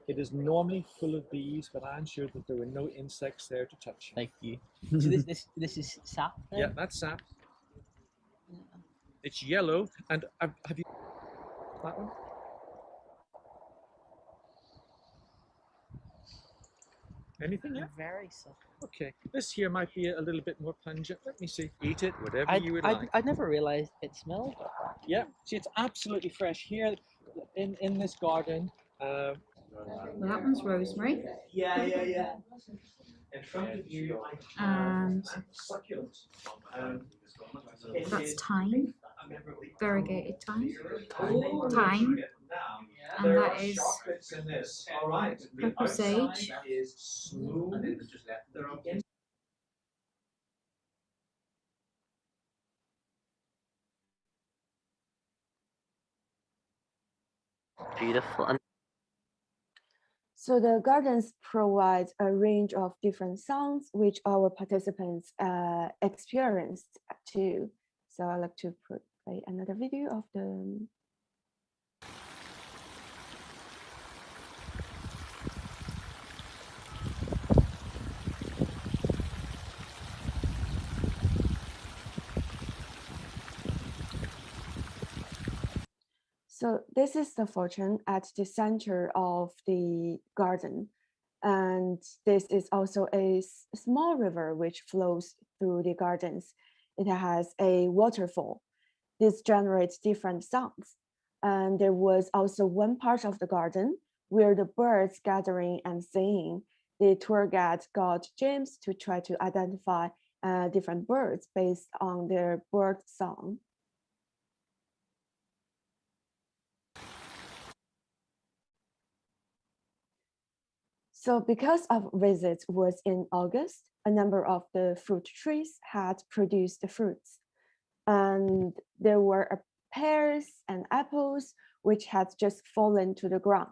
It is normally full of bees, but I'm sure that there were no insects there to touch. Thank you. So this is sap then? Yeah, that's sap. It's yellow, and have you that one? Anything yet? Very soft. Okay, this here might be a little bit more pungent. Let me see. Eat it, whatever you would like. I never realized it smelled. Yeah, see, it's absolutely fresh here in this garden. Well, that one's rosemary. Yeah. And that's thyme, variegated thyme. And that is purple sage. Beautiful. So the gardens provide a range of different sounds which our participants experienced too. So I'd like to play another video of the So this is the fountain at the center of the garden. And this is also a small river which flows through the gardens. It has a waterfall. This generates different sounds. And there was also one part of the garden where the birds gathering and singing. The tour guide got James to try to identify different birds based on their bird song. So because our visit was in August, a number of the fruit trees had produced the fruits. And there were pears and apples which had just fallen to the ground.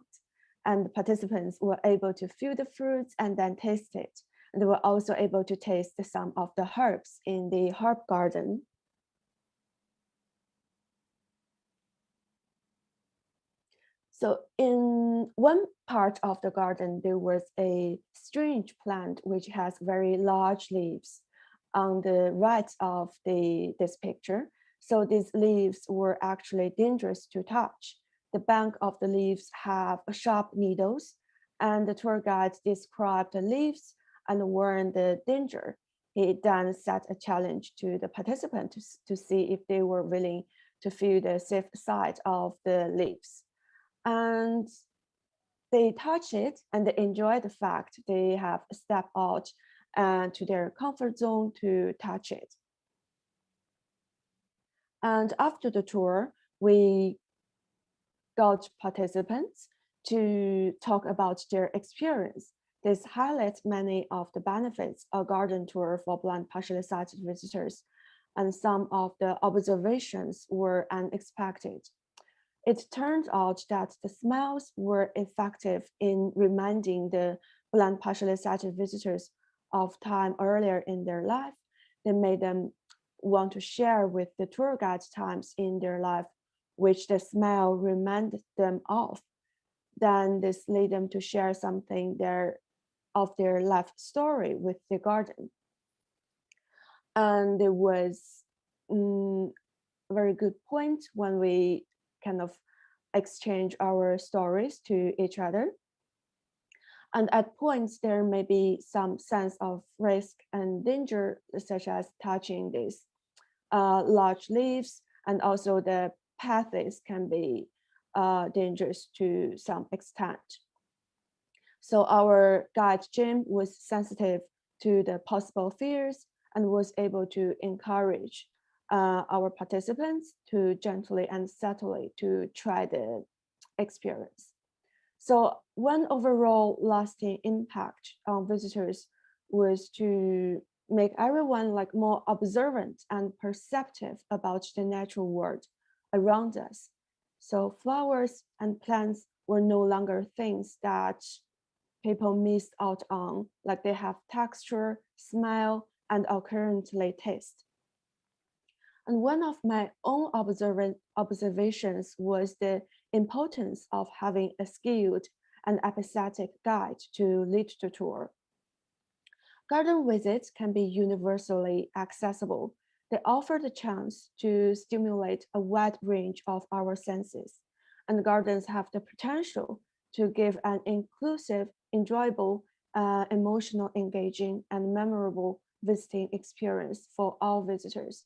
And the participants were able to feel the fruits and then taste it. And they were also able to taste some of the herbs in the herb garden. So in one part of the garden, there was a strange plant which has very large leaves on the right of this picture. So these leaves were actually dangerous to touch. The bank of the leaves have sharp needles, and the tour guide described the leaves and warned the danger. He then set a challenge to the participants to see if they were willing to feel the safe side of the leaves. And they touch it and they enjoy the fact they have stepped out to their comfort zone to touch it. And after the tour, we got participants to talk about their experience. This highlights many of the benefits a garden tour for blind partially sighted visitors, and some of the observations were unexpected. It turned out that the smells were effective in reminding the blind partially sighted visitors of time earlier in their life. They made them want to share with the tour guide times in their life which the smell reminded them of. Then this led them to share something of their life story with the garden. And there was a very good point when we kind of exchange our stories to each other. And at points, there may be some sense of risk and danger, such as touching these large leaves, and also the paths can be dangerous to some extent. So our guide Jim was sensitive to the possible fears and was able to encourage our participants to gently and subtly to try the experience. So one overall lasting impact on visitors was to make everyone like more observant and perceptive about the natural world around us. So flowers and plants were no longer things that people missed out on, like they have texture, smell, and currently taste. And one of my own observations was the importance of having a skilled and empathetic guide to lead the tour. Garden visits can be universally accessible. They offer the chance to stimulate a wide range of our senses, and gardens have the potential to give an inclusive, enjoyable, emotional, engaging, and memorable visiting experience for all visitors.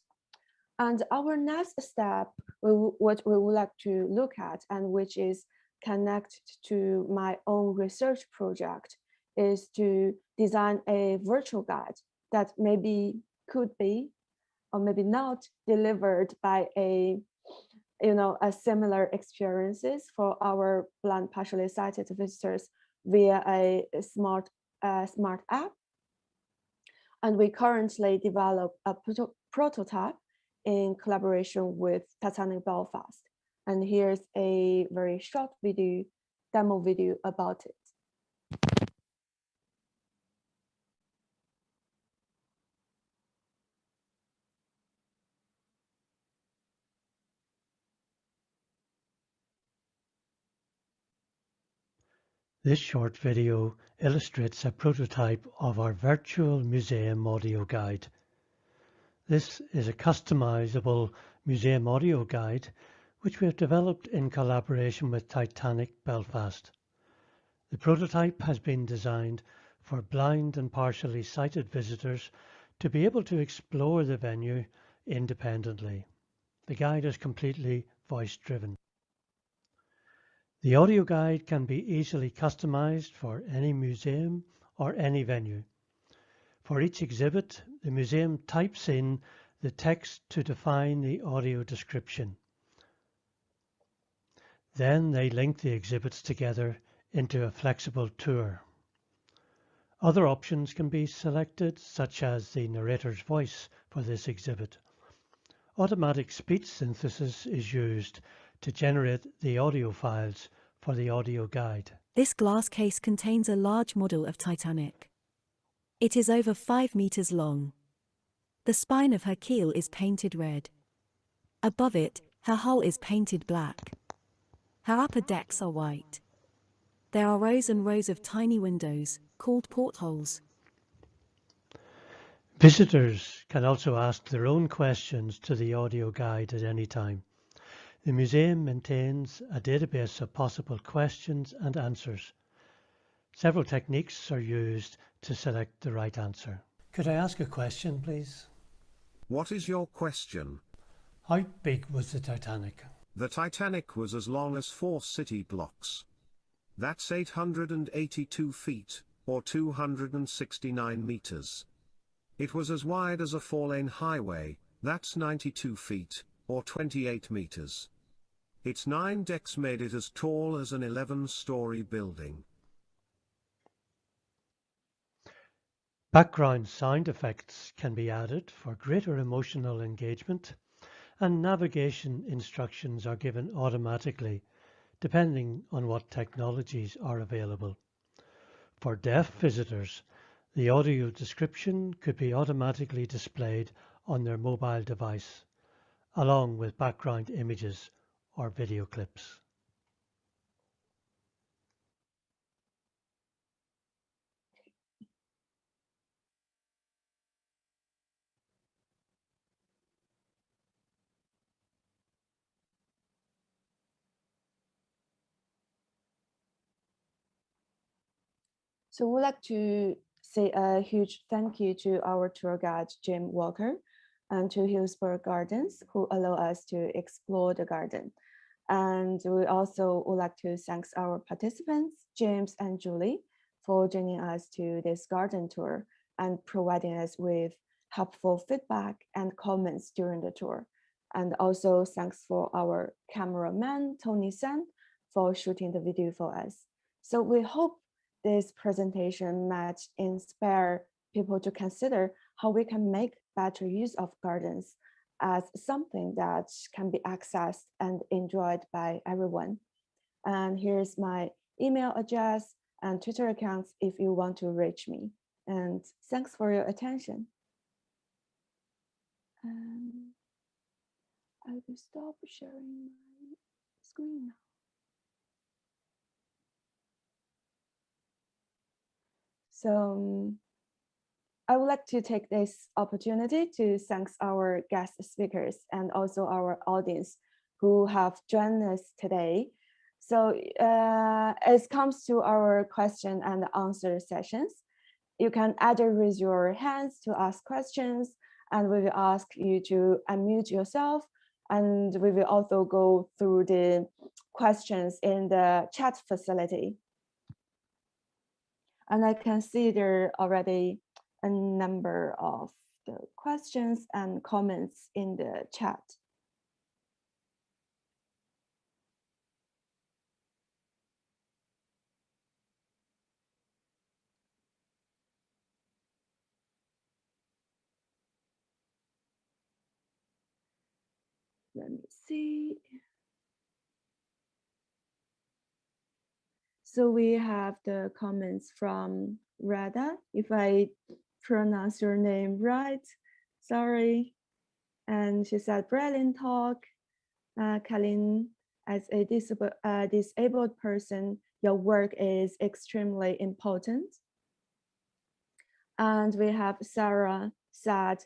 And our next step, what we would like to look at, and which is connected to my own research project, is to design a virtual guide that maybe could be, or maybe not, delivered by a similar experiences for our blind partially sighted visitors via a smart app. And we currently develop a prototype in collaboration with Titanic Belfast. And here's a very short demo video about it. This short video illustrates a prototype of our virtual museum audio guide. This is a customizable museum audio guide which we have developed in collaboration with Titanic Belfast. The prototype has been designed for blind and partially sighted visitors to be able to explore the venue independently. The guide is completely voice-driven. The audio guide can be easily customized for any museum or any venue. For each exhibit, the museum types in the text to define the audio description. Then they link the exhibits together into a flexible tour. Other options can be selected, such as the narrator's voice for this exhibit. Automatic speech synthesis is used to generate the audio files for the audio guide. This glass case contains a large model of Titanic. It is over 5 meters long. The spine of her keel is painted red. Above it, her hull is painted black. Her upper decks are white. There are rows and rows of tiny windows, called portholes. Visitors can also ask their own questions to the audio guide at any time. The museum maintains a database of possible questions and answers. Several techniques are used to select the right answer. Could I ask a question, please? What is your question? How big was the Titanic? The Titanic was as long as 4 city blocks. That's 882 feet, or 269 meters. It was as wide as a 4-lane highway, that's 92 feet, or 28 meters. Its 9 decks made it as tall as an 11-story building. Background sound effects can be added for greater emotional engagement, and navigation instructions are given automatically, depending on what technologies are available. For deaf visitors, the audio description could be automatically displayed on their mobile device, along with background images or video clips. So we'd like to say a huge thank you to our tour guide, Jim Walker, and to Hillsborough Gardens, who allow us to explore the garden. And we also would like to thank our participants, James and Julie, for joining us to this garden tour and providing us with helpful feedback and comments during the tour. And also thanks for our cameraman, Tony San, for shooting the video for us. So we hope this presentation might inspire people to consider how we can make better use of gardens as something that can be accessed and enjoyed by everyone. And here's my email address and Twitter accounts if you want to reach me. And thanks for your attention. I will stop sharing my screen now. So I would like to take this opportunity to thank our guest speakers and also our audience who have joined us today. So as it comes to our question and answer sessions, you can either raise your hands to ask questions, and we will ask you to unmute yourself, and we will also go through the questions in the chat facility. And I can see there are already a number of the questions and comments in the chat. Let me see. So we have the comments from Rada, if I pronounce your name right, sorry. And she said, brilliant talk. Helen, as a disabled person, your work is extremely important. And we have Sarah said,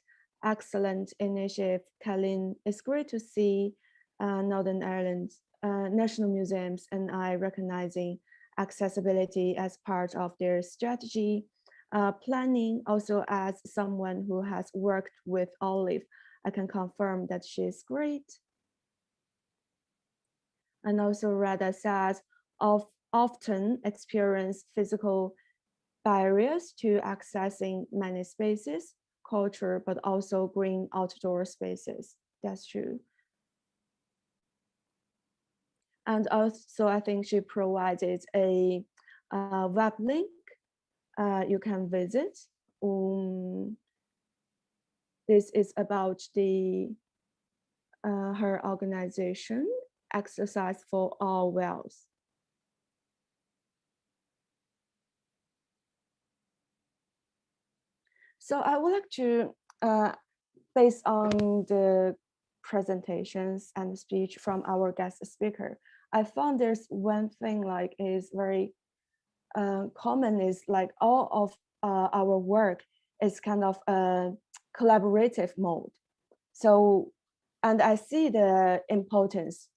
excellent initiative, Helen. It's great to see Northern Ireland national museums and I recognizing accessibility as part of their strategy planning. Also, as someone who has worked with Olive, I can confirm that she's great. And also Rada says, often experience physical barriers to accessing many spaces, culture, but also green outdoor spaces. That's true. And also, I think she provided a web link you can visit. This is about the her organization, Exercise for All Wells. So I would like to, based on the presentations and speech from our guest speaker, I found there's one thing like is very common is like all of our work is kind of a collaborative mode. So, and I see the importance,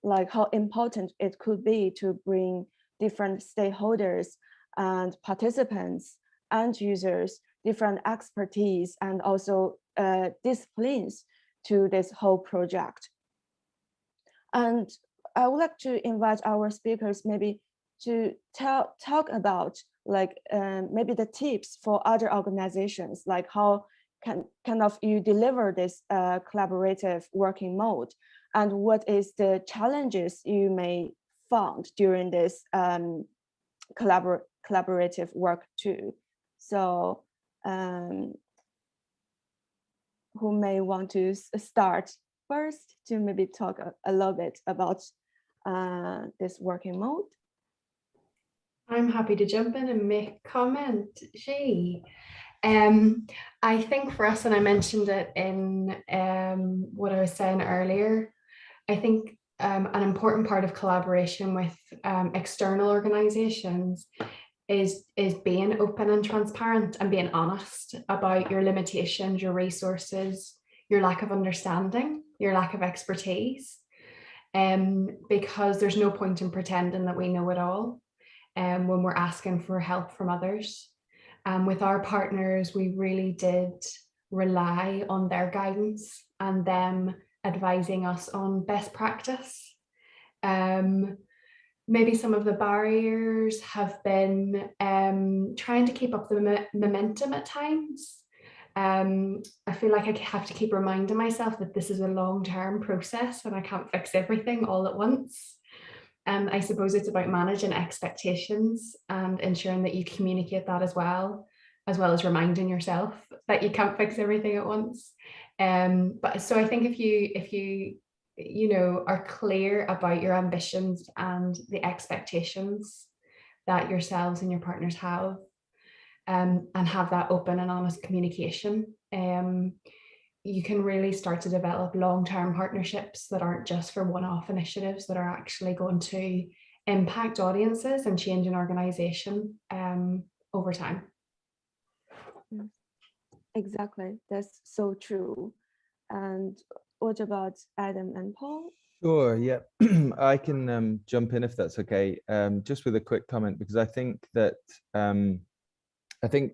like how important it could be to bring different stakeholders and participants and users, different expertise and also disciplines to this whole project. And I would like to invite our speakers maybe to talk about like maybe the tips for other organizations, like how can kind of you deliver this collaborative working mode, and what is the challenges you may found during this collaborative work too. So who may want to start first to maybe talk a little bit about this working mode? I'm happy to jump in and make comment. I think for us, and I mentioned it in what I was saying earlier, I think an important part of collaboration with external organizations is being open and transparent and being honest about your limitations, your resources, your lack of understanding, your lack of expertise, because there's no point in pretending that we know it all when we're asking for help from others. With our partners, we really did rely on their guidance and them advising us on best practice. Maybe some of the barriers have been trying to keep up the momentum at times. I feel like I have to keep reminding myself that this is a long-term process and I can't fix everything all at once. I suppose it's about managing expectations and ensuring that you communicate that as well as reminding yourself that you can't fix everything at once. But so I think if you know are clear about your ambitions and the expectations that yourselves and your partners have, and have that open and honest communication, you can really start to develop long-term partnerships that aren't just for one-off initiatives, that are actually going to impact audiences and change an organization over time. Exactly, that's so true. And what about Adam and Paul? Sure, yeah, I can jump in if that's okay, just with a quick comment, because I think that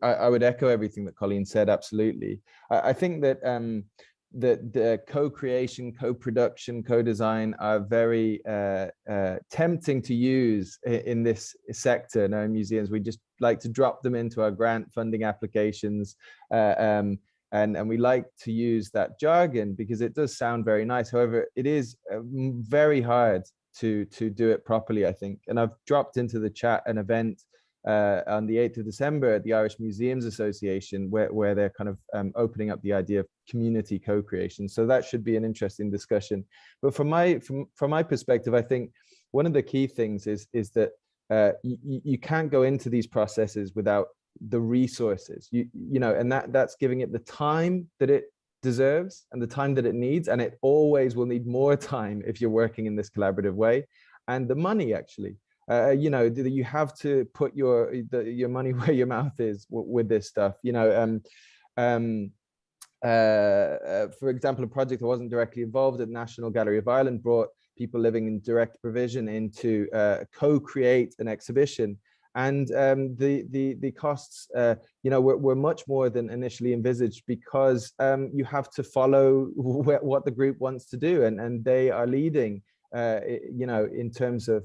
I would echo everything that Colleen said, absolutely. I think that that the co-creation, co-production, co-design are very tempting to use in this sector. Now in museums, we just like to drop them into our grant funding applications, and we like to use that jargon because it does sound very nice. However, it is very hard to do it properly, I think. And I've dropped into the chat an event on the 8th of December at the Irish Museums Association, where they're kind of opening up the idea of community co-creation. So that should be an interesting discussion. But from my perspective, I think one of the key things is that you can't go into these processes without the resources, you know, and that's giving it the time that it deserves and the time that it needs, and it always will need more time if you're working in this collaborative way, and the money actually. You know, you have to put your money where your mouth is with this stuff, you know. for example, a project that wasn't directly involved at National Gallery of Ireland brought people living in direct provision in to co-create an exhibition. And the costs, were much more than initially envisaged, because you have to follow what the group wants to do, and they are leading, in terms of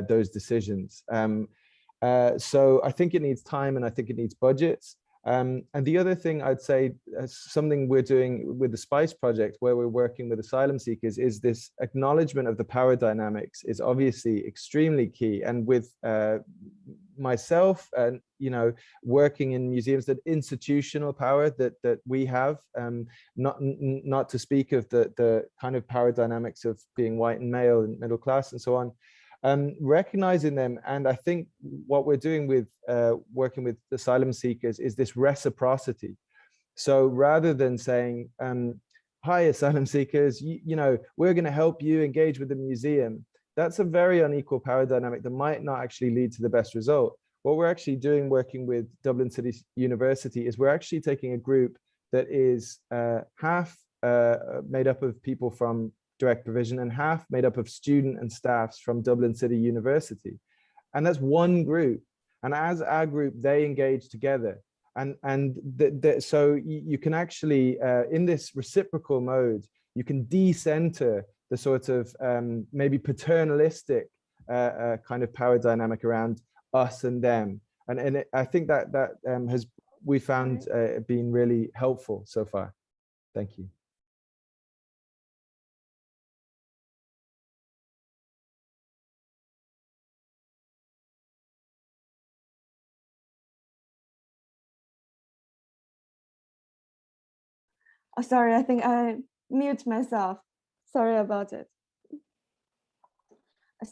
those decisions. So I think it needs time, and I think it needs budgets. And the other thing I'd say, something we're doing with the SPICE project, where we're working with asylum seekers, is this acknowledgement of the power dynamics is obviously extremely key. And with myself, and working in museums, that institutional power that we have, not to speak of the kind of power dynamics of being white and male and middle class and so on. Recognizing them. And I think what we're doing with working with asylum seekers is this reciprocity. So rather than saying, hi, asylum seekers, we're going to help you engage with the museum, that's a very unequal power dynamic that might not actually lead to the best result. What we're actually doing, working with Dublin City University, is we're actually taking a group that is half made up of people from direct provision and half made up of student and staffs from Dublin City University. And that's one group. And as our group, they engage together. So you can actually, in this reciprocal mode, you can decenter the sort of maybe paternalistic kind of power dynamic around us and them. And I think that we found been really helpful so far. Thank you. Oh, sorry, I think I mute myself. Sorry about it.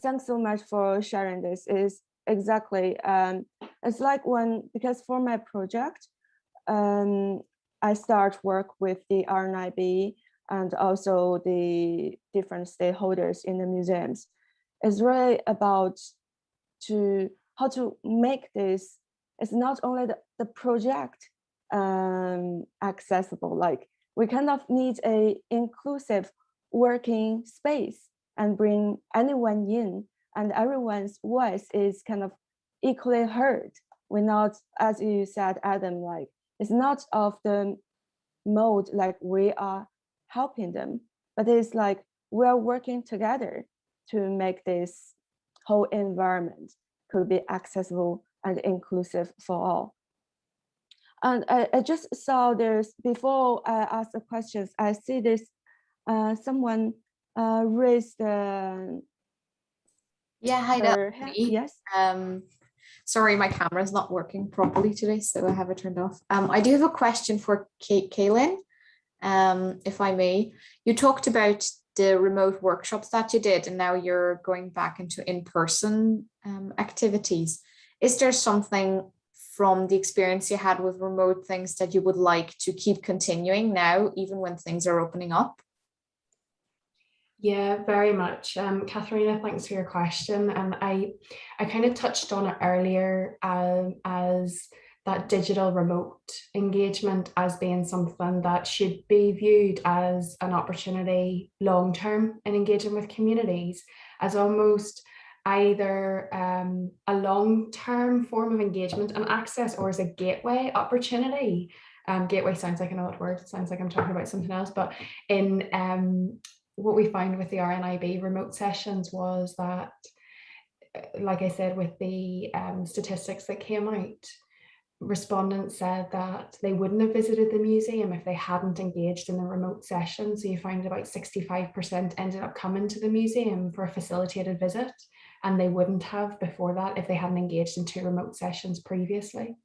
Thanks so much for sharing this. Is exactly, it's like because for my project, I start work with the RNIB and also the different stakeholders in the museums. It's really about how to make this, it's not only the project accessible, like we kind of need a inclusive working space and bring anyone in, and everyone's voice is kind of equally heard. We're not, as you said, Adam, like it's not of the mode like we are helping them, but it's like we're working together to make this whole environment could be accessible and inclusive for all. And I just saw before I ask the questions, I see this, someone raised yeah, hi, that's me. Yes. Sorry, my camera's not working properly today, so I have it turned off. I do have a question for Helen, if I may. You talked about the remote workshops that you did, and now you're going back into in-person activities. Is there something from the experience you had with remote things that you would like to keep continuing now, even when things are opening up? Yeah, very much. Katharina, thanks for your question. And I kind of touched on it earlier as that digital remote engagement as being something that should be viewed as an opportunity long-term in engaging with communities, as almost either a long-term form of engagement and access, or as a gateway opportunity. Gateway sounds like an odd word. It sounds like I'm talking about something else, but in what we found with the RNIB remote sessions was that, like I said, with the statistics that came out, respondents said that they wouldn't have visited the museum if they hadn't engaged in the remote session. So you find about 65% ended up coming to the museum for a facilitated visit, and they wouldn't have before that if they hadn't engaged in 2 remote sessions previously.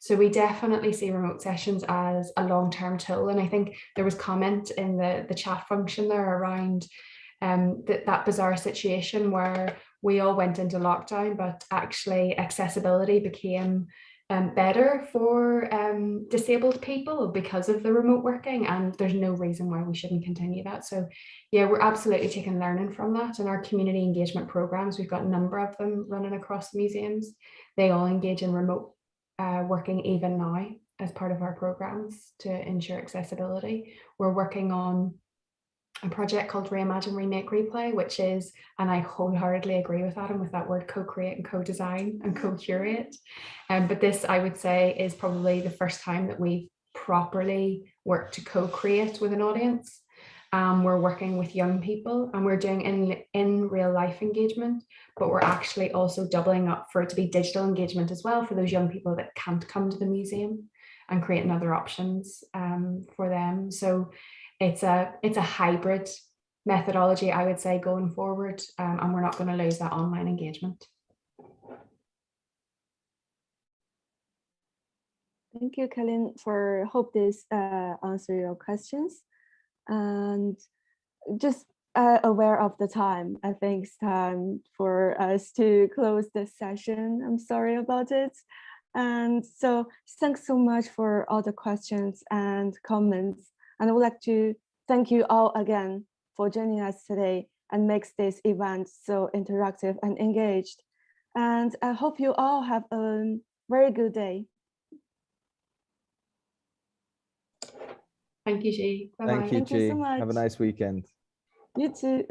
So we definitely see remote sessions as a long-term tool. And I think there was comment in the chat function there around that bizarre situation where we all went into lockdown, but actually accessibility became better for disabled people because of the remote working, and there's no reason why we shouldn't continue that. So yeah, we're absolutely taking learning from that. In our community engagement programs, we've got a number of them running across museums. They all engage in remote working even now, as part of our programs to ensure accessibility. We're working on a project called Reimagine, Remake, Replay, which is, and I wholeheartedly agree with Adam with that word co-create and co-design and co-curate. But this, I would say, is probably the first time that we've properly worked to co-create with an audience. We're working with young people and we're doing in real life engagement, but we're actually also doubling up for it to be digital engagement as well for those young people that can't come to the museum, and creating other options for them. So it's a hybrid methodology, I would say, going forward, and we're not going to lose that online engagement. Thank you, Helen, for hope this answer your questions. And just aware of the time, I think it's time for us to close this session. I'm sorry about it. And so thanks so much for all the questions and comments. And I would like to thank you all again for joining us today and makes this event so interactive and engaged. And I hope you all have a very good day. Thank you, Ji. Bye-bye. Thank you, Thank you so Chi. much. Have a nice weekend. You too.